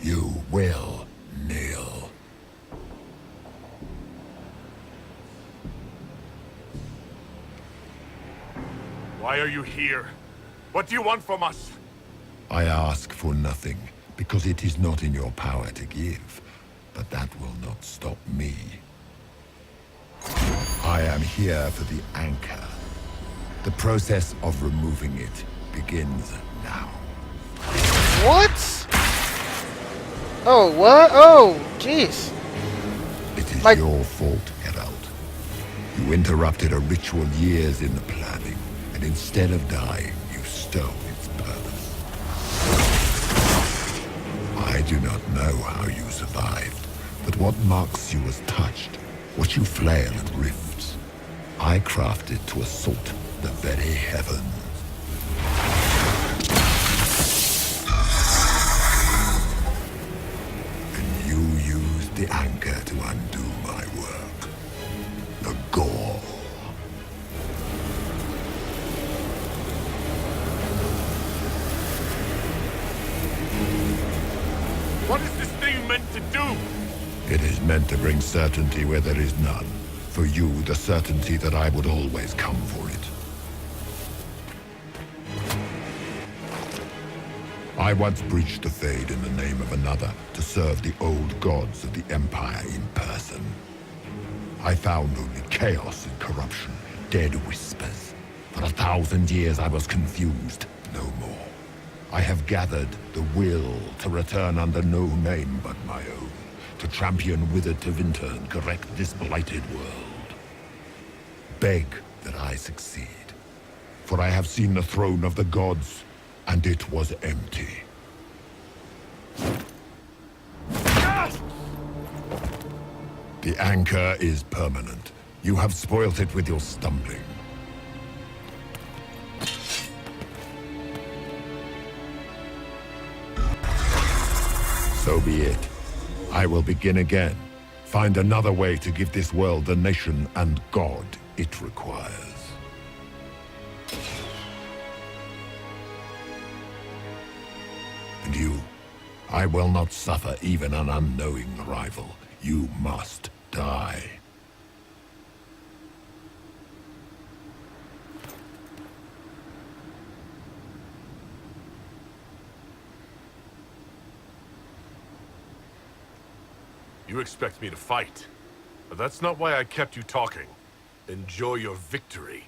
You will kneel. Why are you here? What do you want from us? I ask for nothing, because it is not in your power to give. But that will not stop me. I am here for the anchor. The process of removing it begins now. What? Oh, what? Oh, jeez. It is your fault, Herald. You interrupted a ritual years in the planning, and instead of dying, you stole its purpose. I do not know how you survived, but what marks you as touched, what you flail at rifts, I crafted to assault the very heavens. And you used the anchor to undo my work. The gore. What is this thing meant to do? It is meant to bring certainty where there is none. For you, the certainty that I would always come for it. I once breached the Fade in the name of another to serve the old gods of the Empire in person. I found only chaos and corruption, dead whispers. For 1,000 years I was confused, no more. I have gathered the will to return under no name but my own, to champion withered to winter and correct this blighted world. Beg that I succeed, for I have seen the throne of the gods, and it was empty. The anchor is permanent. You have spoilt it with your stumbling. So be it. I will begin again. Find another way to give this world the nation and God it requires. And you, I will not suffer even an unknowing rival. You must die. You expect me to fight. But that's not why I kept you talking. Enjoy your victory.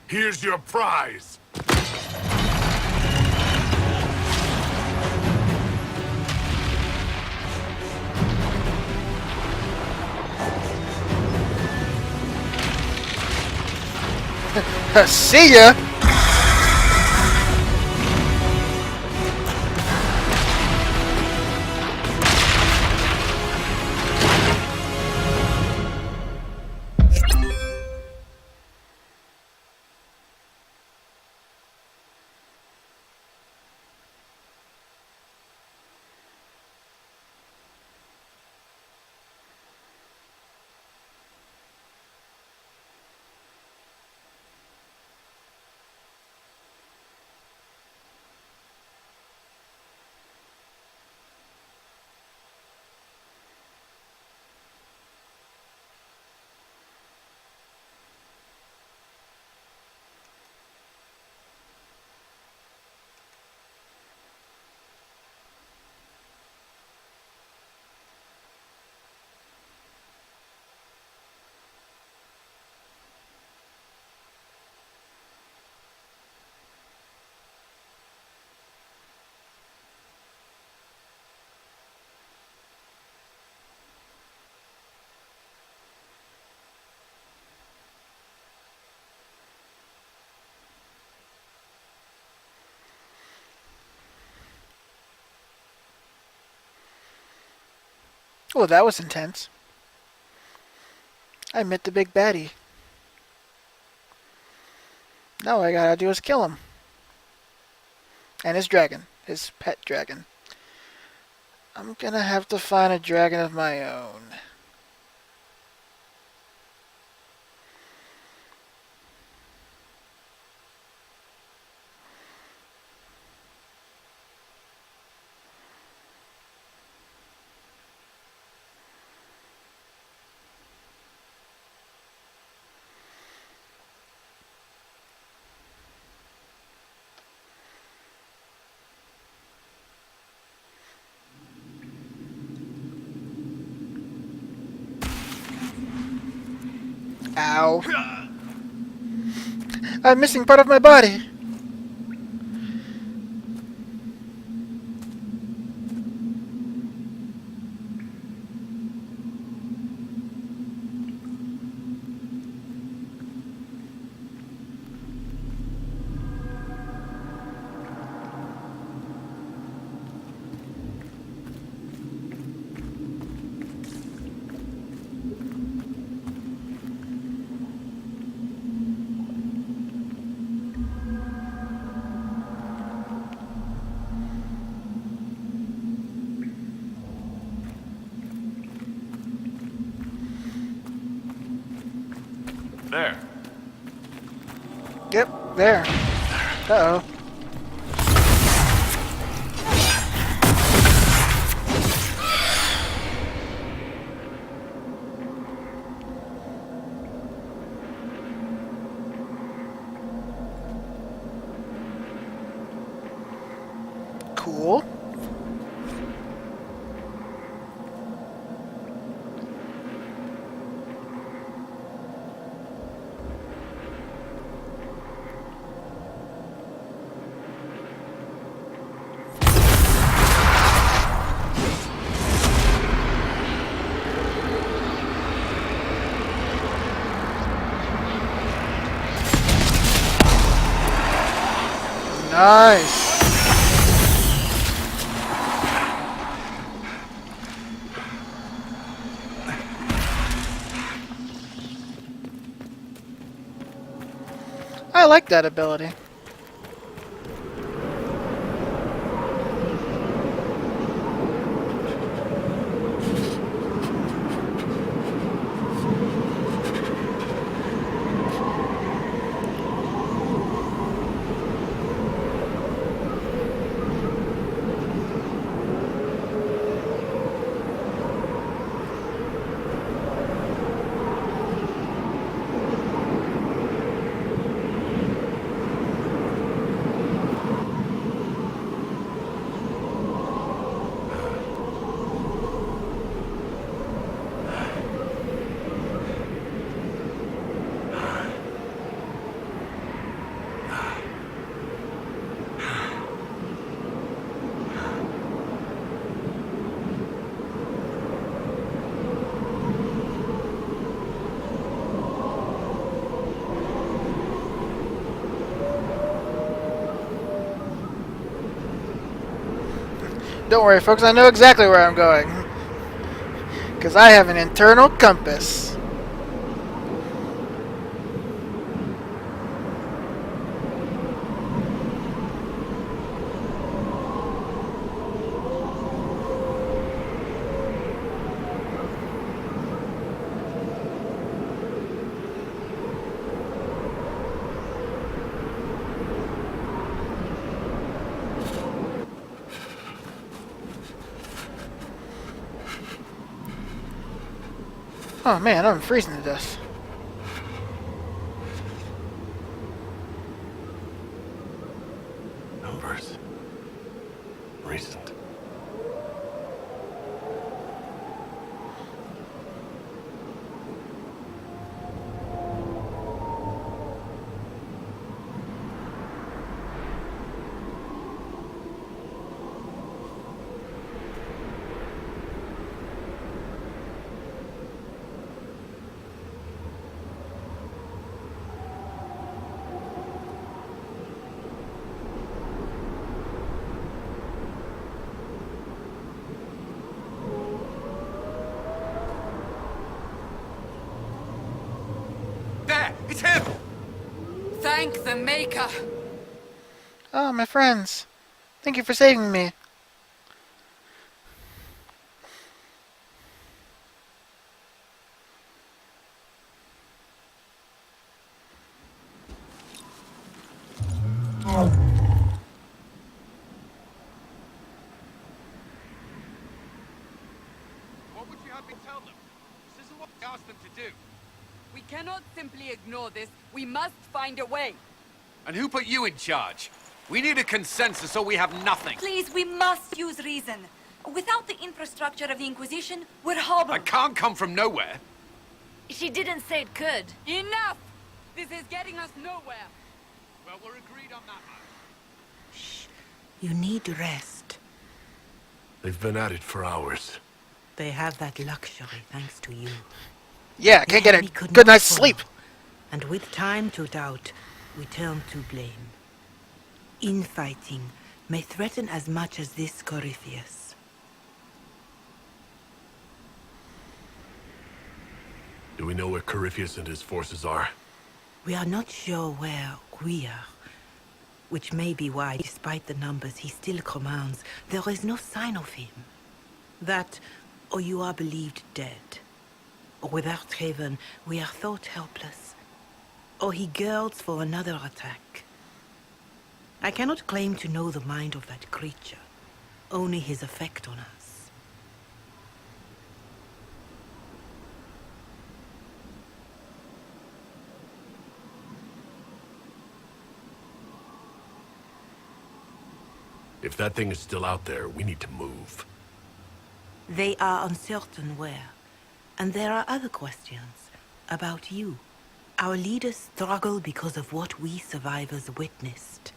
Here's your prize! See ya! Oh, that was intense. I met the big baddie. Now all I gotta do is kill him. And his dragon. His pet dragon. I'm gonna have to find a dragon of my own. Ow. I'm missing part of my body. There. Yep, there. Uh-oh. Cool. Nice. I like that ability. Don't worry, folks, I know exactly where I'm going. Because I have an internal compass. Oh man, I'm freezing to death. Numbers. Recent. Thank the Maker. Oh, my friends. Thank you for saving me. What would you have me tell them? This isn't what I asked them to do. We cannot simply ignore this. We must find a way. And who put you in charge? We need a consensus or we have nothing. Please, we must use reason. Without the infrastructure of the Inquisition, we're hobbled. I can't come from nowhere. She didn't say it could. Enough! This is getting us nowhere. Well, we're agreed on that much. You need rest. They've been at it for hours. They have that luxury thanks to you. Yeah, I can't get a good night's sleep. And with time to doubt, we turn to blame. Infighting may threaten as much as this Corypheus. Do we know where Corypheus and his forces are? We are not sure where we are. Which may be why, despite the numbers he still commands, there is no sign of him. That, or you are believed dead. Or without Haven, we are thought helpless. Or he girds for another attack. I cannot claim to know the mind of that creature, only his effect on us. If that thing is still out there, we need to move. They are uncertain where. And there are other questions about you. Our leaders struggle because of what we survivors witnessed.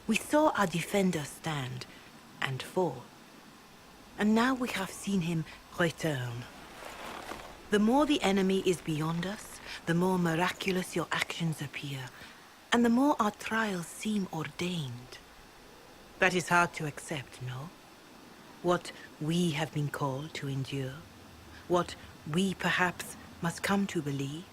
We saw our defender stand and fall. And now we have seen him return. The more the enemy is beyond us, the more miraculous your actions appear, and the more our trials seem ordained. That is hard to accept, no? What we have been called to endure, what we perhaps must come to believe.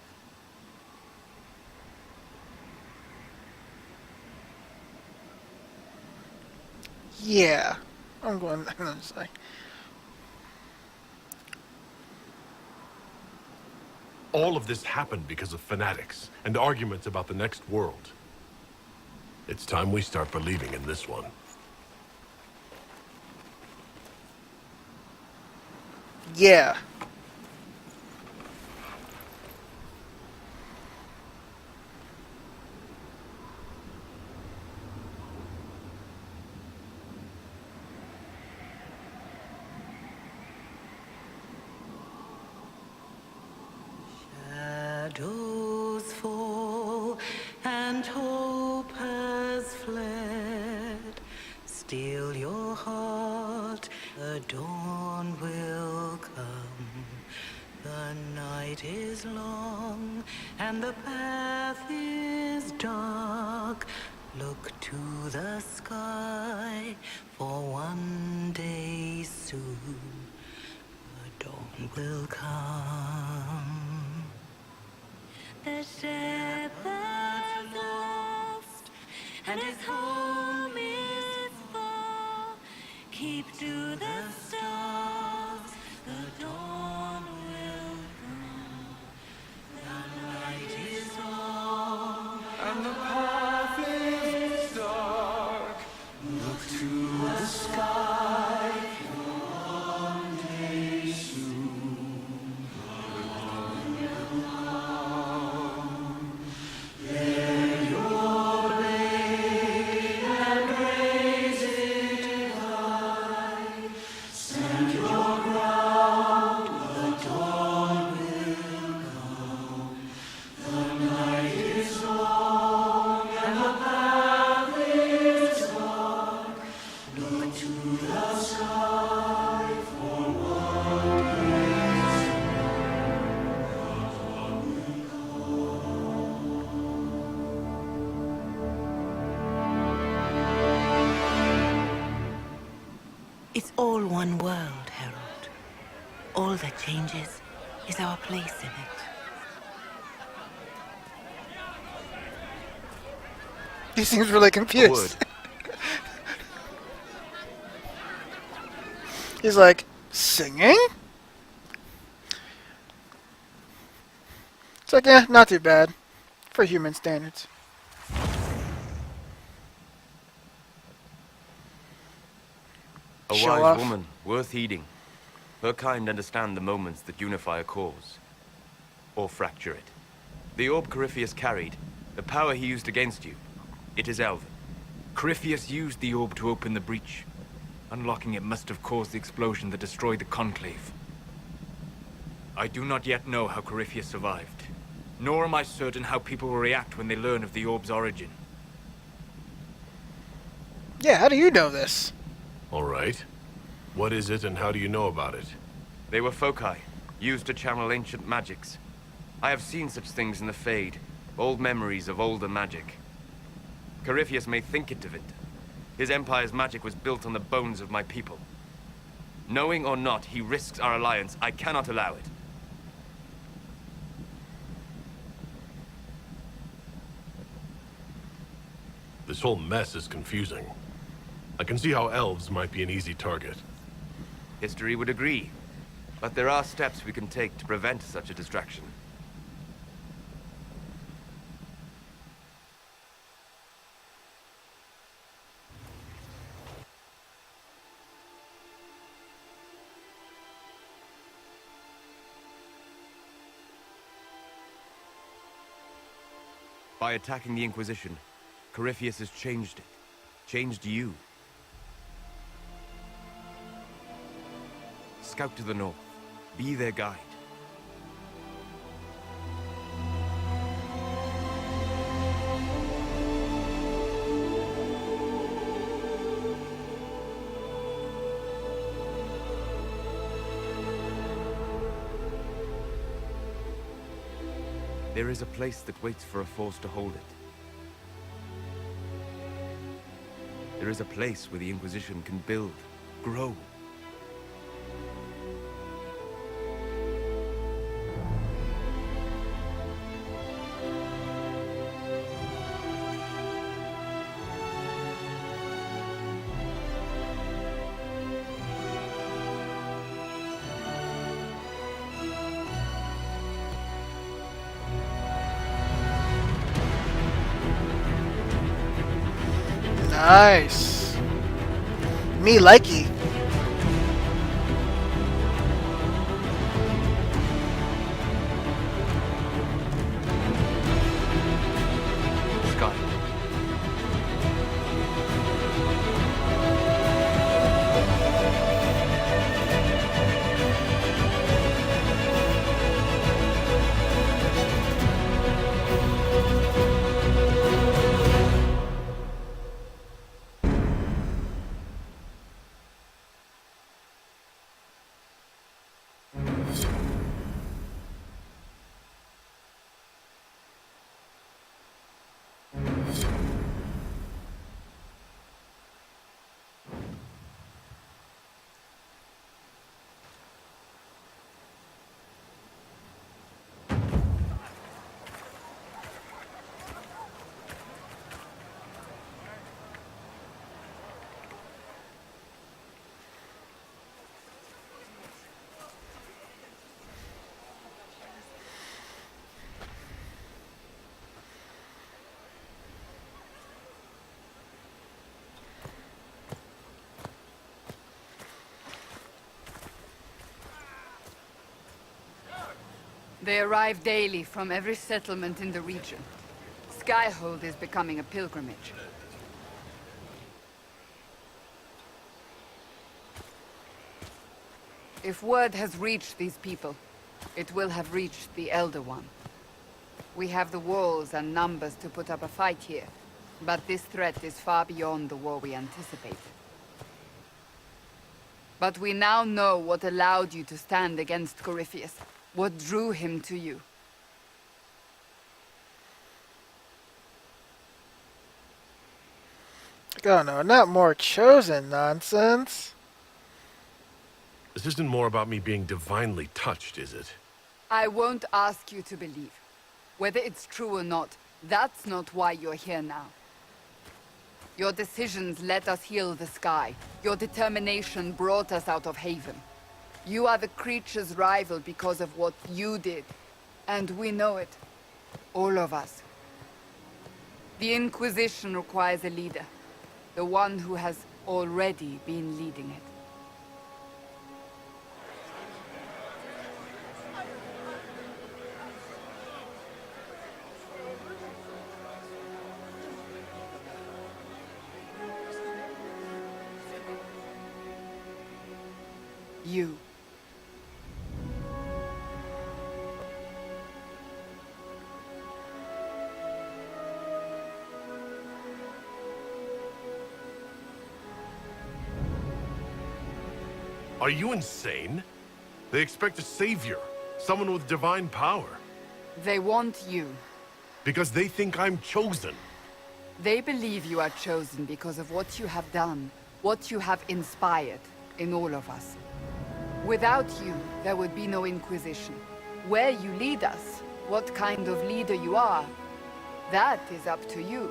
Yeah, I'm going. Say. All of this happened because of fanatics and arguments about the next world. It's time we start believing in this one. Yeah. Shadows fall and hope has fled. Still your heart, the dawn will come. The night is long and the path is dark. Look to the sky, for one day soon the dawn will come. The shepherd's lost, and his home is far. Keep to the stars, the dawn will come. The night is long, and the path is dark. Look to the sky, for one day soon the dawn will come. Let your blade and raise it high. Stand your ground, the dawn will come. The night is long and the path is dark. Look to the sky, for one day soon the dawn will come. It's all one world, Harold. All that changes is our place in it. He seems really confused. He's like, singing? It's like, yeah, not too bad. For human standards. A Show wise off. woman, worth heeding. Her kind understand the moments that unify a cause. Or fracture it. The orb Corypheus carried, the power he used against you, it is Elven. Corypheus used the orb to open the breach. Unlocking it must have caused the explosion that destroyed the Conclave. I do not yet know how Corypheus survived, nor am I certain how people will react when they learn of the orb's origin. Yeah, how do you know this? All right. What is it and how do you know about it? They were foci, used to channel ancient magics. I have seen such things in the Fade, old memories of older magic. Corypheus may think it of it. His empire's magic was built on the bones of my people. Knowing or not, he risks our alliance. I cannot allow it. This whole mess is confusing. I can see how elves might be an easy target. History would agree. But there are steps we can take to prevent such a distraction. By attacking the Inquisition, Corypheus has changed it. Changed you. Scout to the north. Be their guide. There is a place that waits for a force to hold it. There is a place where the Inquisition can build, grow. Nice. Me likey. Sky. They arrive daily from every settlement in the region. Skyhold is becoming a pilgrimage. If word has reached these people, it will have reached the Elder One. We have the walls and numbers to put up a fight here, but this threat is far beyond the war we anticipated. But we now know what allowed you to stand against Corypheus. What drew him to you? Oh no, not more chosen nonsense. This isn't more about me being divinely touched, is it? I won't ask you to believe. Whether it's true or not, that's not why you're here now. Your decisions let us heal the sky. Your determination brought us out of Haven. You are the creature's rival because of what you did. And we know it. All of us. The Inquisition requires a leader. The one who has already been leading it. You. Are you insane? They expect a savior, someone with divine power. They want you. Because they think I'm chosen. They believe you are chosen because of what you have done, what you have inspired in all of us. Without you, there would be no Inquisition. Where you lead us, what kind of leader you are, that is up to you.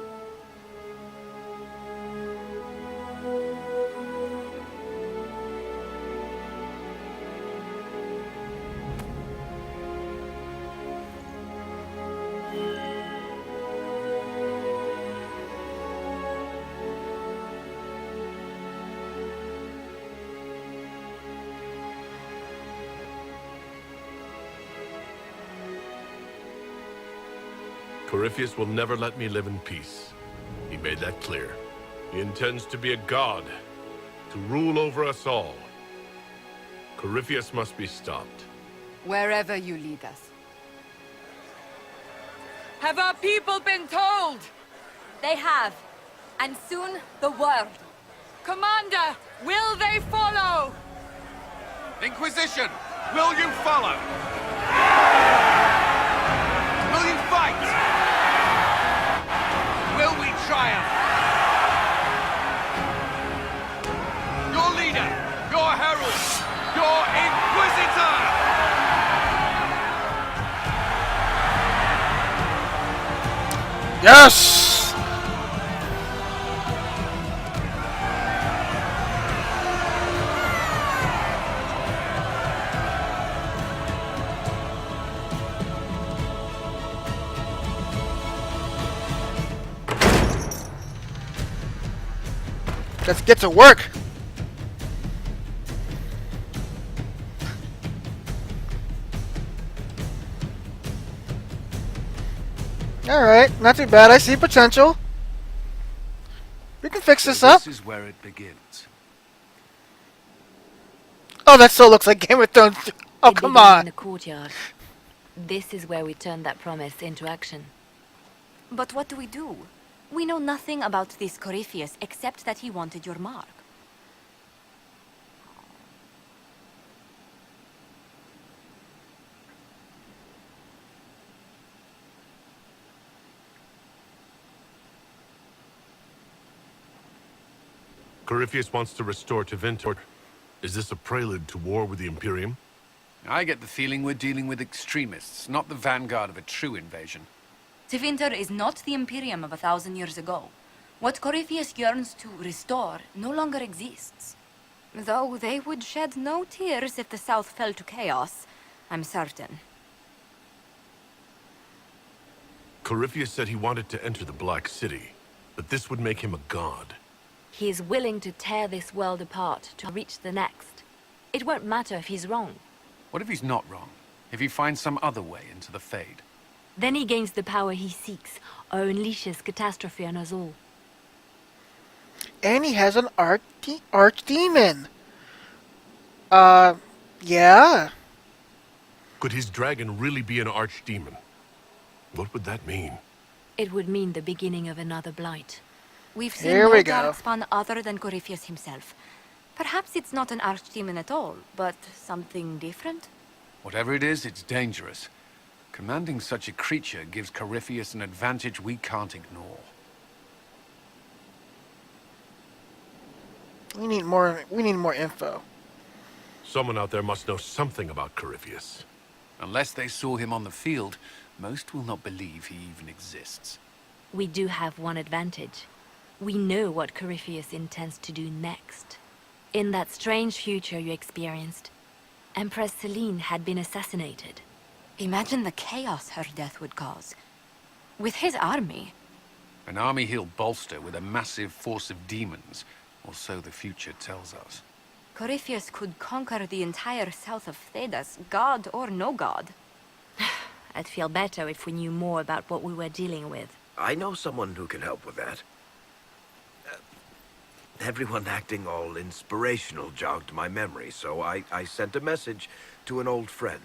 Corypheus will never let me live in peace. He made that clear. He intends to be a god, to rule over us all. Corypheus must be stopped. Wherever you lead us. Have our people been told? They have. And soon, the world. Commander, will they follow? Inquisition, will you follow? Will you fight? Will we triumph? Your leader, your herald, your Inquisitor! Yes! Let's get to work. Alright, not too bad. I see potential. We can fix this up. This is where it begins. Oh, that still looks like Game of Thrones. Oh, It come began on. in the courtyard. This is where we turned that promise into action. But what do? We know nothing about this Corypheus except that he wanted your mark. Corypheus wants to restore Tevinter. Is this a prelude to war with the Imperium? I get the feeling we're dealing with extremists, not the vanguard of a true invasion. Tevinter is not the Imperium of 1,000 years ago. What Corypheus yearns to restore no longer exists. Though they would shed no tears if the South fell to chaos, I'm certain. Corypheus said he wanted to enter the Black City, but this would make him a god. He is willing to tear this world apart to reach the next. It won't matter if he's wrong. What if he's not wrong? If he finds some other way into the Fade? Then he gains the power he seeks, or unleashes catastrophe on us all. And he has an archdemon. Yeah. Could his dragon really be an archdemon? What would that mean? It would mean the beginning of another blight. We've seen Here no we go. darkspawn other than Corypheus himself. Perhaps it's not an archdemon at all, but something different? Whatever it is, it's dangerous. Commanding such a creature gives Corypheus an advantage we can't ignore. We need more info. Someone out there must know something about Corypheus. Unless they saw him on the field, most will not believe he even exists. We do have one advantage. We know what Corypheus intends to do next. In that strange future you experienced, Empress Selene had been assassinated. Imagine the chaos her death would cause. With his army. An army he'll bolster with a massive force of demons, or so the future tells us. Corypheus could conquer the entire south of Thedas, god or no god. I'd feel better if we knew more about what we were dealing with. I know someone who can help with that. Everyone acting all inspirational jogged my memory, so I sent a message to an old friend.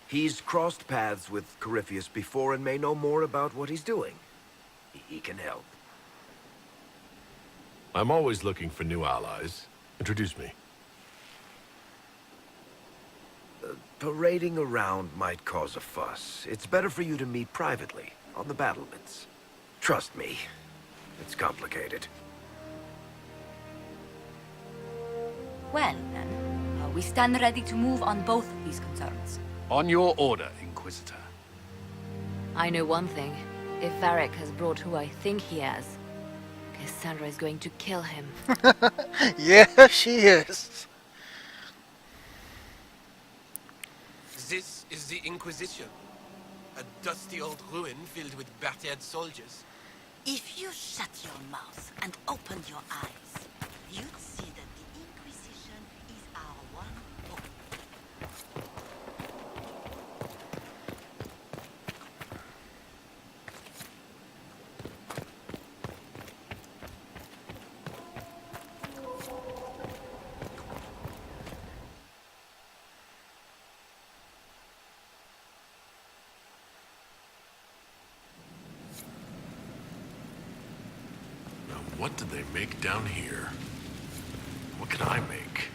He's crossed paths with Corypheus before and may know more about what he's doing. He can help. I'm always looking for new allies. Introduce me. Parading around might cause a fuss. It's better for you to meet privately, on the battlements. Trust me, it's complicated. Well, then, we stand ready to move on both of these concerns. On your order, Inquisitor. I know one thing. If Varric has brought who I think he has, Cassandra is going to kill him. Yeah, she is. This is the Inquisition. A dusty old ruin filled with battered soldiers. If you shut your mouth and open your eyes, you'd see that the Inquisition is our one hope. What did they make down here? What can I make?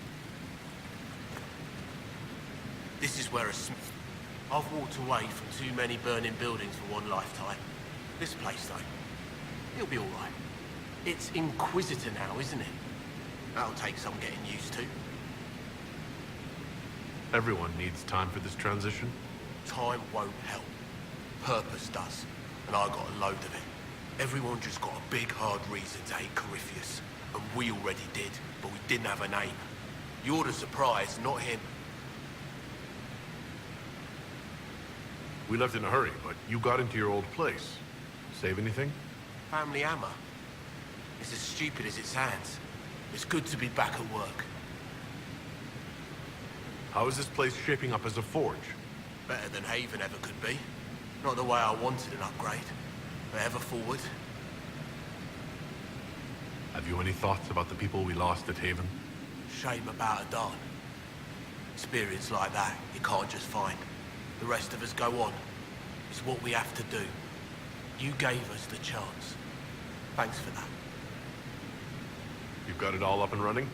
This is where I've walked away from too many burning buildings for one lifetime. This place, though, it'll be all right. It's Inquisitor now, isn't it? That'll take some getting used to. Everyone needs time for this transition. Time won't help. Purpose does. And I got a load of it. Everyone just got a big, hard reason to hate Corypheus. And we already did, but we didn't have a name. You're the surprise, not him. We left in a hurry, but you got into your old place. Save anything? Family hammer. It's as stupid as it sounds. It's good to be back at work. How is this place shaping up as a forge? Better than Haven ever could be. Not the way I wanted an upgrade. But ever forward. Have you any thoughts about the people we lost at Haven? Shame about Adan. Experience like that, you can't just find. The rest of us go on. It's what we have to do. You gave us the chance. Thanks for that. You've got it all up and running?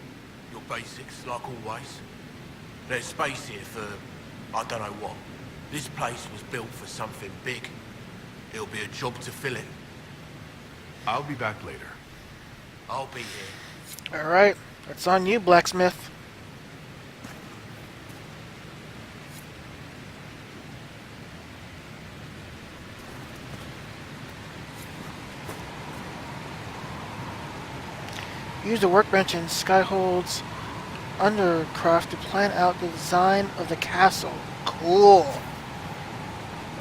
Your basics, like always. There's space here for, I don't know what. This place was built for something big. It'll be a job to fill it. I'll be back later. I'll be here. Alright, it's on you, blacksmith. Use the workbench in Skyhold's Undercroft to plan out the design of the castle. Cool.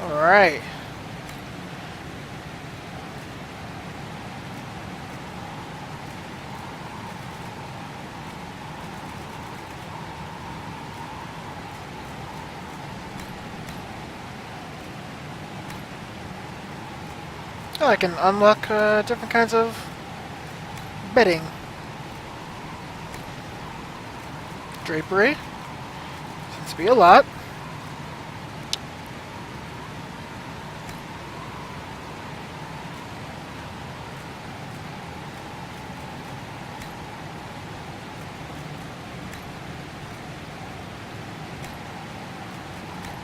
Alright. Oh, I can unlock different kinds of bedding. Drapery. Seems to be a lot.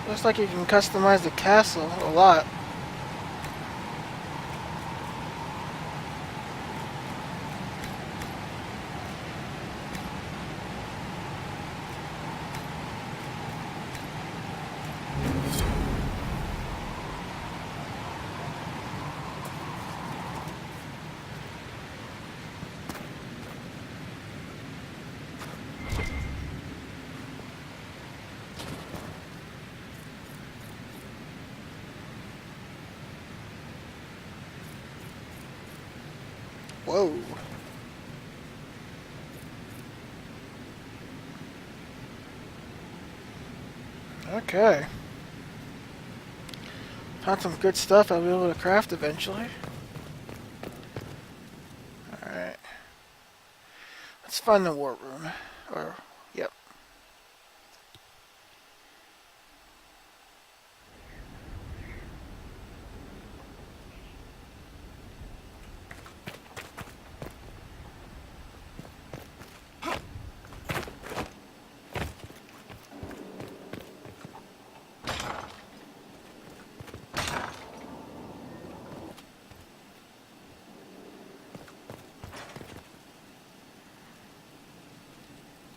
Looks like you can customize the castle a lot. Whoa. Okay. Found some good stuff I'll be able to craft eventually. Alright. Let's find the war room. Or, yep.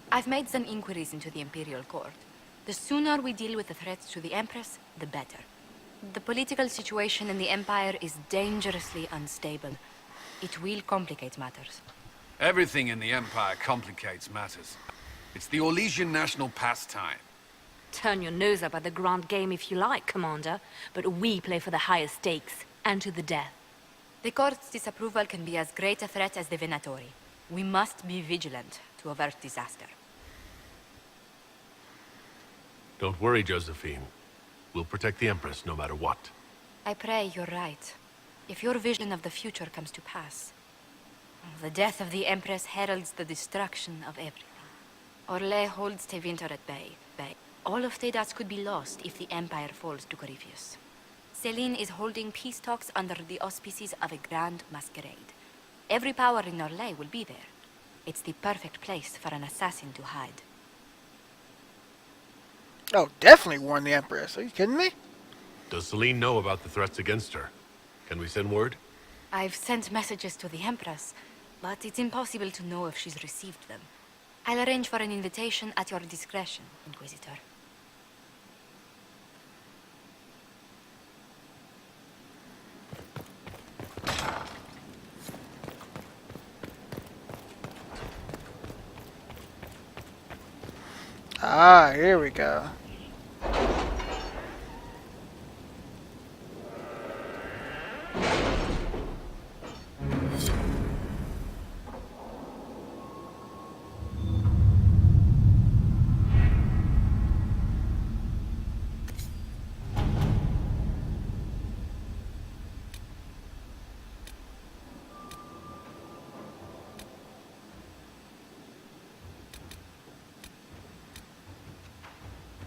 I've made some inquiries into the Imperial Court. The sooner we deal with the threats to the Empress, the better. The political situation in the Empire is dangerously unstable. It will complicate matters. Everything in the Empire complicates matters. It's the Orlesian national pastime. Turn your nose up at the grand game if you like, Commander, but we play for the higher stakes, and to the death. The Court's disapproval can be as great a threat as the Venatori. We must be vigilant to avert disaster. Don't worry, Josephine. We'll protect the Empress no matter what. I pray you're right. If your vision of the future comes to pass, the death of the Empress heralds the destruction of everything. Orlais holds Tevinter at bay. All of Tedas could be lost if the Empire falls to Corypheus. Celine is holding peace talks under the auspices of a grand masquerade. Every power in Orlais will be there. It's the perfect place for an assassin to hide. Oh, definitely warn the Empress. Are you kidding me? Does Celine know about the threats against her? Can we send word? I've sent messages to the Empress, but it's impossible to know if she's received them. I'll arrange for an invitation at your discretion, Inquisitor. Ah, here we go.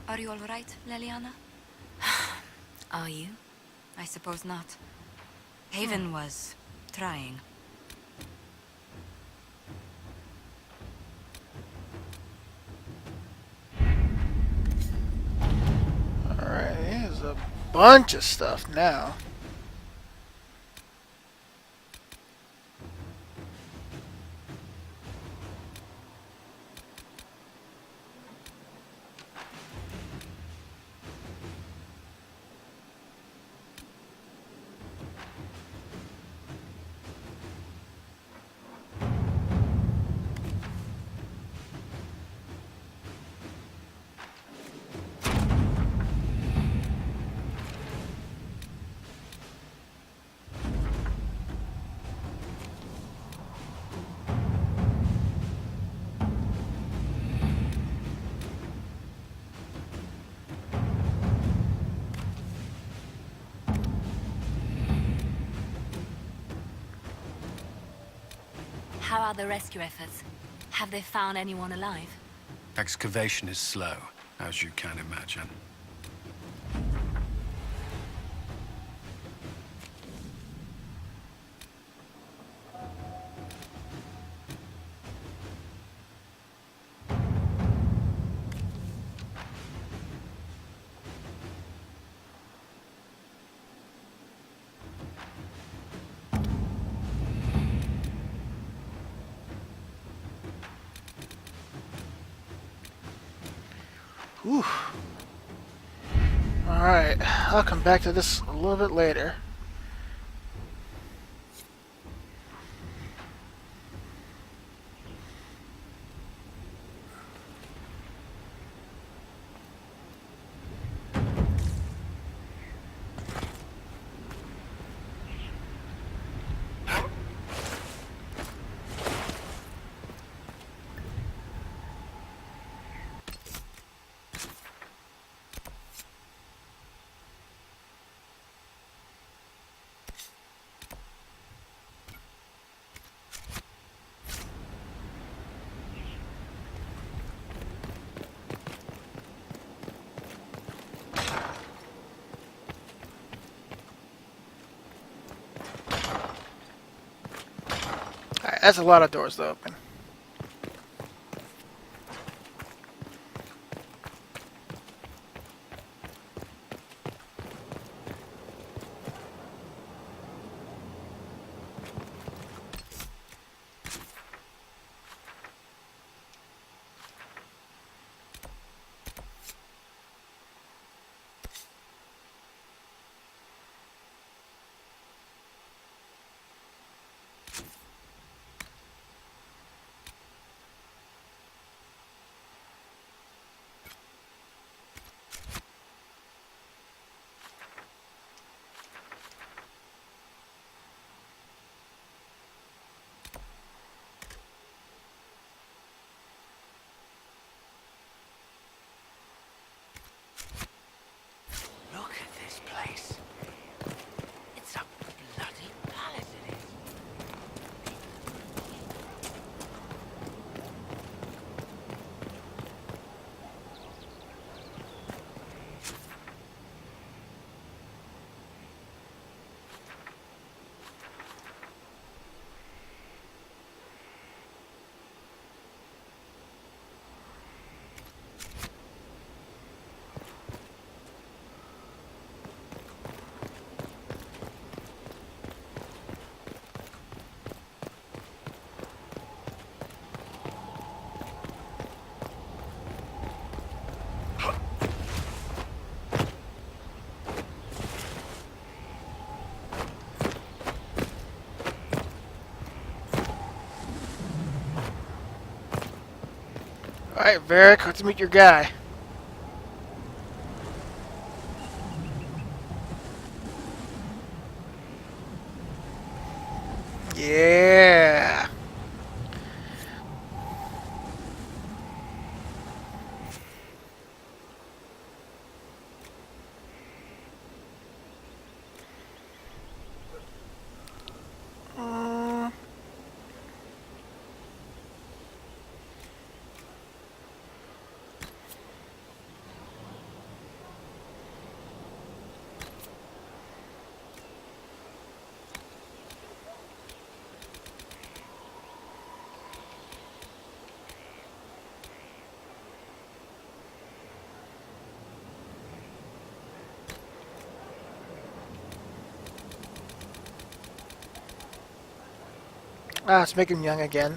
Are you all right, Leliana? Are you? I suppose not. Haven was trying. Alright, here's a bunch of stuff now. How are the rescue efforts? Have they found anyone alive? Excavation is slow, as you can imagine. Whew. Alright, I'll come back to this a little bit later. Alright, that's a lot of doors to open. Look at this place. It's a bloody palace, it is. Alright, Varric, let's meet your guy. Yeah. Ah, let's make him young again.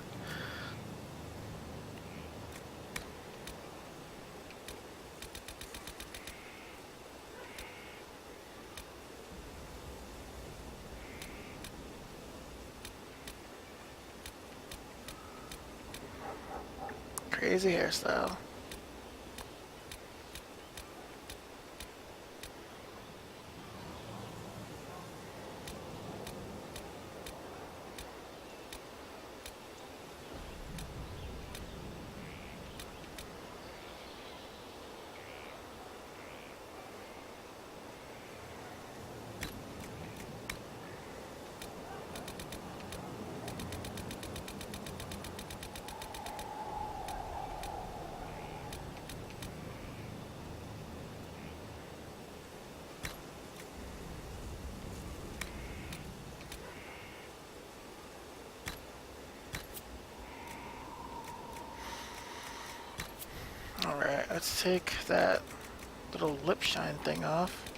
Crazy hairstyle. Alright, let's take that little lip shine thing off.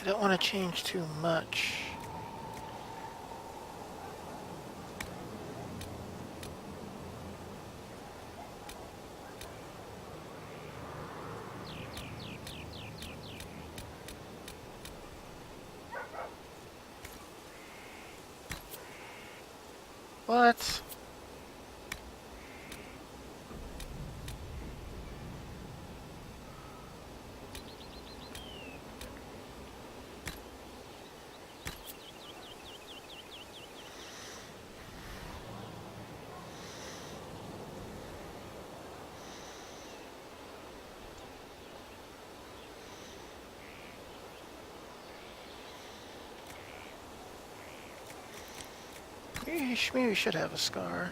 I don't want to change too much. What? Maybe we should have a scar.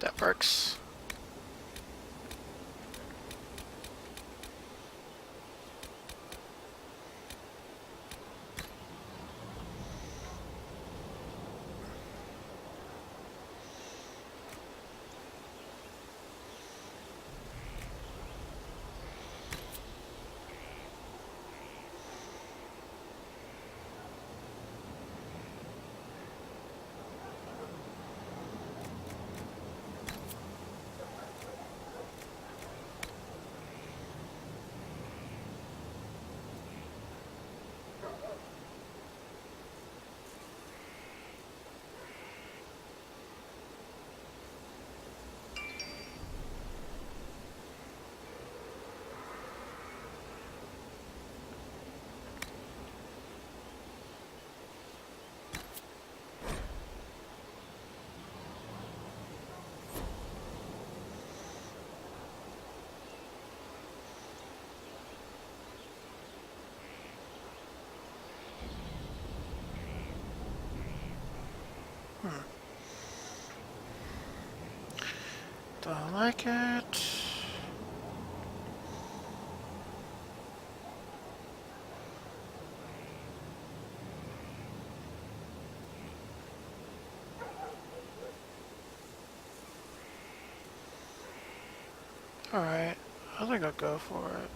That works. Don't like it. Alright, I think I'll go for it.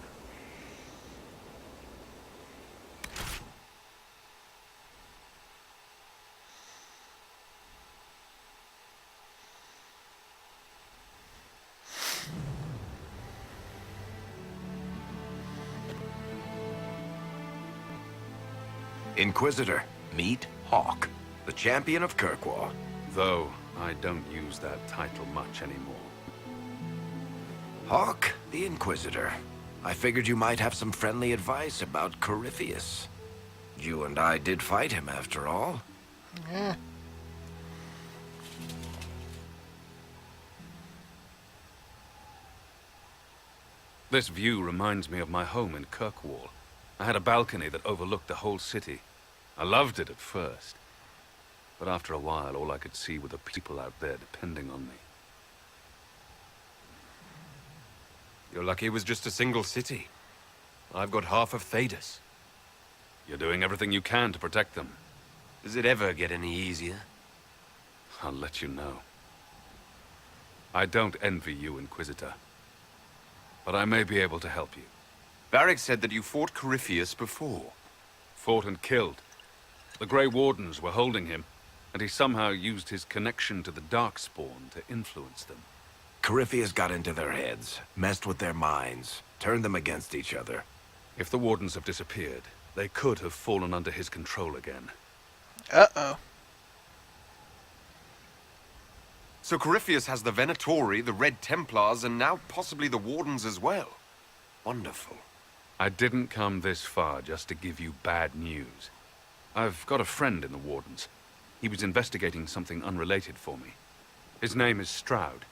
Inquisitor, meet Hawk, the champion of Kirkwall. Though I don't use that title much anymore. Hawk, the Inquisitor. I figured you might have some friendly advice about Corypheus. You and I did fight him, after all. Yeah. This view reminds me of my home in Kirkwall. I had a balcony that overlooked the whole city. I loved it at first. But after a while, all I could see were the people out there depending on me. You're lucky it was just a single city. I've got half of Thedas. You're doing everything you can to protect them. Does it ever get any easier? I'll let you know. I don't envy you, Inquisitor. But I may be able to help you. Varric said that you fought Corypheus before. Fought and killed. The Grey Wardens were holding him, and he somehow used his connection to the Darkspawn to influence them. Corypheus got into their heads, messed with their minds, turned them against each other. If the Wardens have disappeared, they could have fallen under his control again. Uh-oh. So Corypheus has the Venatori, the Red Templars, and now possibly the Wardens as well. Wonderful. I didn't come this far just to give you bad news. I've got a friend in the Wardens. He was investigating something unrelated for me. His name is Stroud.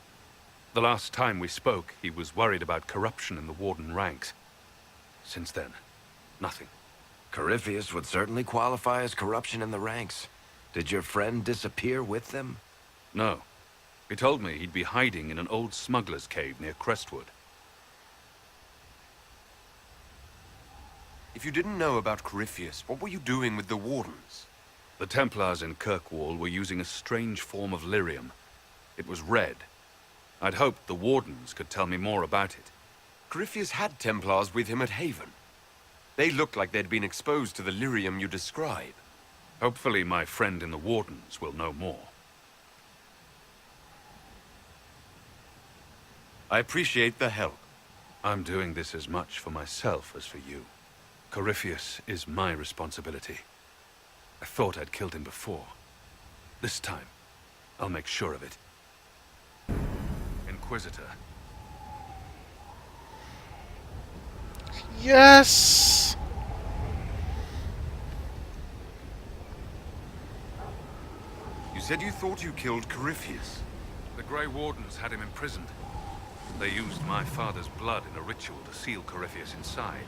The last time we spoke, he was worried about corruption in the Warden ranks. Since then, nothing. Corypheus would certainly qualify as corruption in the ranks. Did your friend disappear with them? No. He told me he'd be hiding in an old smuggler's cave near Crestwood. If you didn't know about Corypheus, what were you doing with the Wardens? The Templars in Kirkwall were using a strange form of lyrium. It was red. I'd hoped the Wardens could tell me more about it. Corypheus had Templars with him at Haven. They looked like they'd been exposed to the lyrium you describe. Hopefully my friend in the Wardens will know more. I appreciate the help. I'm doing this as much for myself as for you. Corypheus is my responsibility. I thought I'd killed him before. This time, I'll make sure of it. Inquisitor. Yes! You said you thought you killed Corypheus. The Grey Wardens had him imprisoned. They used my father's blood in a ritual to seal Corypheus inside.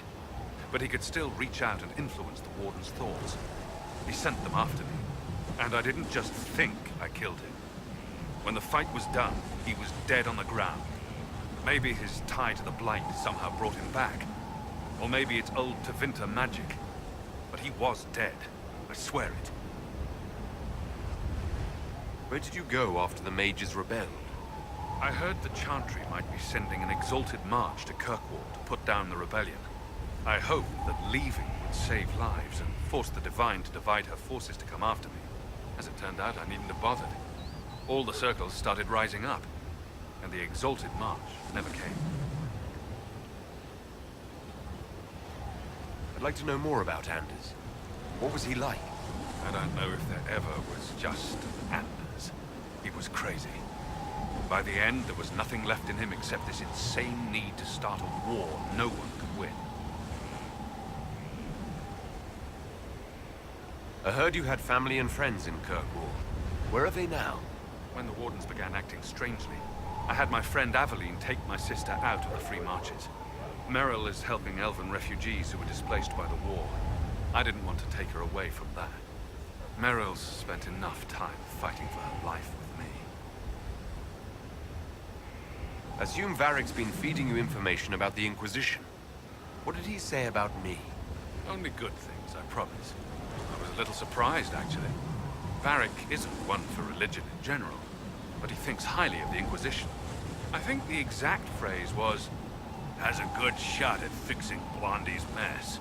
But he could still reach out and influence the Warden's thoughts. He sent them after me. And I didn't just think I killed him. When the fight was done, he was dead on the ground. Maybe his tie to the Blight somehow brought him back. Or maybe it's old Tevinter magic. But he was dead. I swear it. Where did you go after the mages rebelled? I heard the Chantry might be sending an exalted march to Kirkwall to put down the rebellion. I hoped that leaving would save lives and force the Divine to divide her forces to come after me. As it turned out, I needn't have bothered. All the circles started rising up, and the exalted march never came. I'd like to know more about Anders. What was he like? I don't know if there ever was just Anders. He was crazy. By the end, there was nothing left in him except this insane need to start a war no one could win. I heard you had family and friends in Kirkwall. Where are they now? When the Wardens began acting strangely, I had my friend Aveline take my sister out of the Free Marches. Merrill is helping elven refugees who were displaced by the war. I didn't want to take her away from that. Merrill's spent enough time fighting for her life with me. Assume Varric's been feeding you information about the Inquisition. What did he say about me? Only good things, I promise. I was a little surprised, actually. Varric isn't one for religion in general, but he thinks highly of the Inquisition. I think the exact phrase was, has a good shot at fixing Blondie's mess.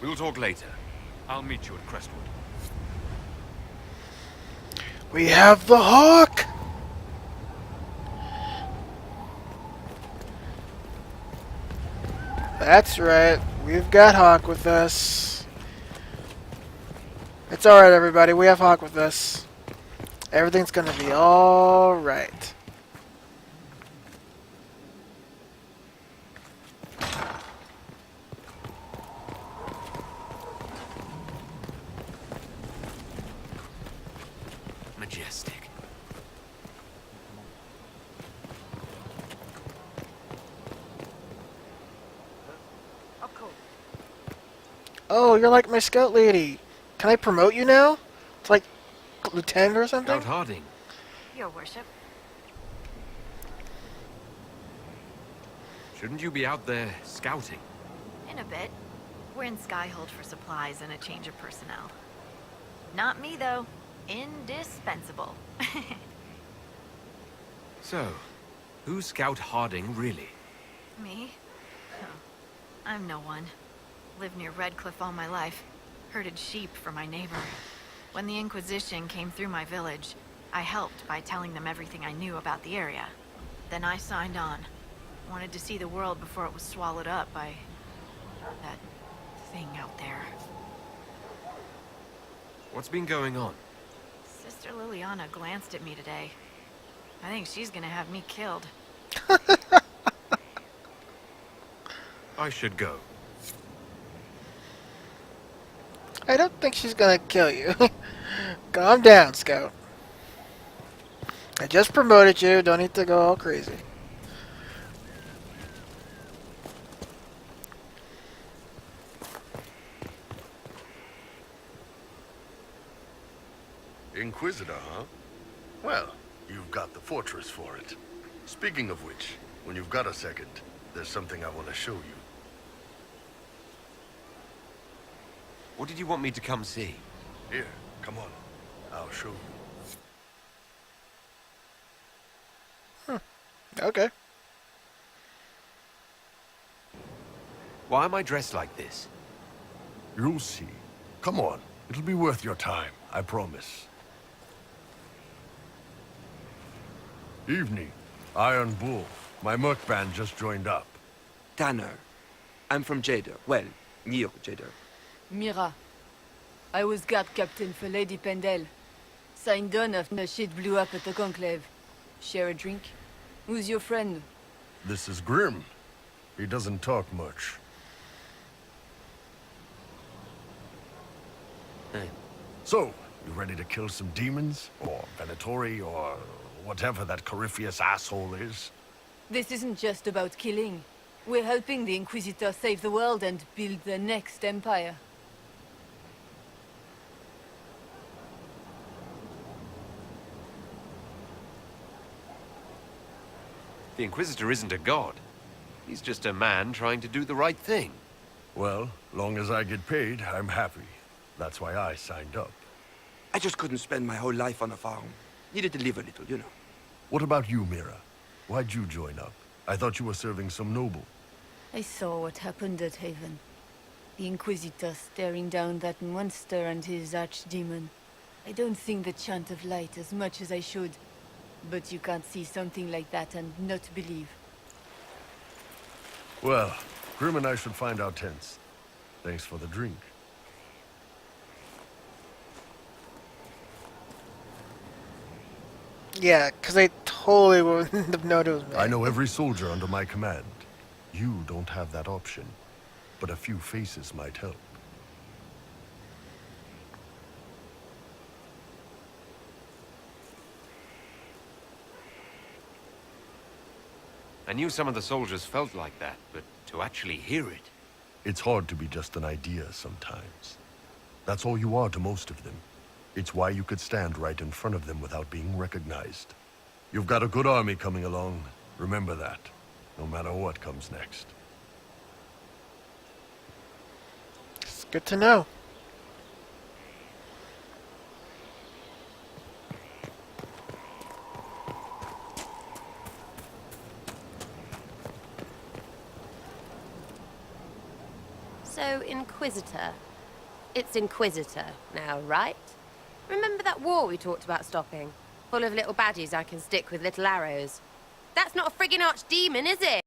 We'll talk later. I'll meet you at Crestwood. We have the Hawk! That's right. We've got Hawk with us. It's alright, everybody. We have Hawk with us. Everything's gonna be alright. Majestic. Oh, you're like my scout lady. Can I promote you now? It's like lieutenant or something? Scout Harding. Your worship. Shouldn't you be out there scouting? In a bit. We're in Skyhold for supplies and a change of personnel. Not me, though. Indispensable. So, who's Scout Harding, really? Me? Oh, I'm no one. Lived near Redcliffe all my life. Herded sheep for my neighbor. When the Inquisition came through my village, I helped by telling them everything I knew about the area. Then I signed on. Wanted to see the world before it was swallowed up by that thing out there. What's been going on? Sister Liliana glanced at me today. I think she's gonna have me killed. I should go. I don't think she's gonna kill you. Calm down, Scout. I just promoted you. Don't need to go all crazy. Inquisitor, huh? Well, you've got the fortress for it. Speaking of which, when you've got a second, there's something I want to show you. What did you want me to come see? Here, come on. I'll show you. Okay. Why am I dressed like this? You'll see. Come on. It'll be worth your time, I promise. Evening. Iron Bull. My merc band just joined up. Tanner. I'm from Jader. Well, near Jader. Mira. I was guard captain for Lady Pendel. Signed on after the shit blew up at the Conclave. Share a drink? Who's your friend? This is Grim. He doesn't talk much. Hey. So, you ready to kill some demons? Or Venatori, or whatever that Corypheus asshole is? This isn't just about killing. We're helping the Inquisitor save the world and build the next empire. The Inquisitor isn't a god. He's just a man trying to do the right thing. Well, long as I get paid, I'm happy. That's why I signed up. I just couldn't spend my whole life on a farm. Needed to live a little, you know. What about you, Mira? Why'd you join up? I thought you were serving some noble. I saw what happened at Haven. The Inquisitor staring down that monster and his archdemon. I don't sing the chant of light as much as I should. But you can't see something like that and not believe. Well, Grim and I should find our tents. Thanks for the drink. Yeah, because I totally wouldn't have known it was me. I know every soldier under my command. You don't have that option. But a few faces might help. I knew some of the soldiers felt like that, but to actually hear it... It's hard to be just an idea sometimes. That's all you are to most of them. It's why you could stand right in front of them without being recognized. You've got a good army coming along. Remember that, no matter what comes next. It's good to know. So, Inquisitor. It's Inquisitor now, right? Remember that war we talked about stopping? Full of little baddies I can stick with little arrows. That's not a friggin' archdemon, is it?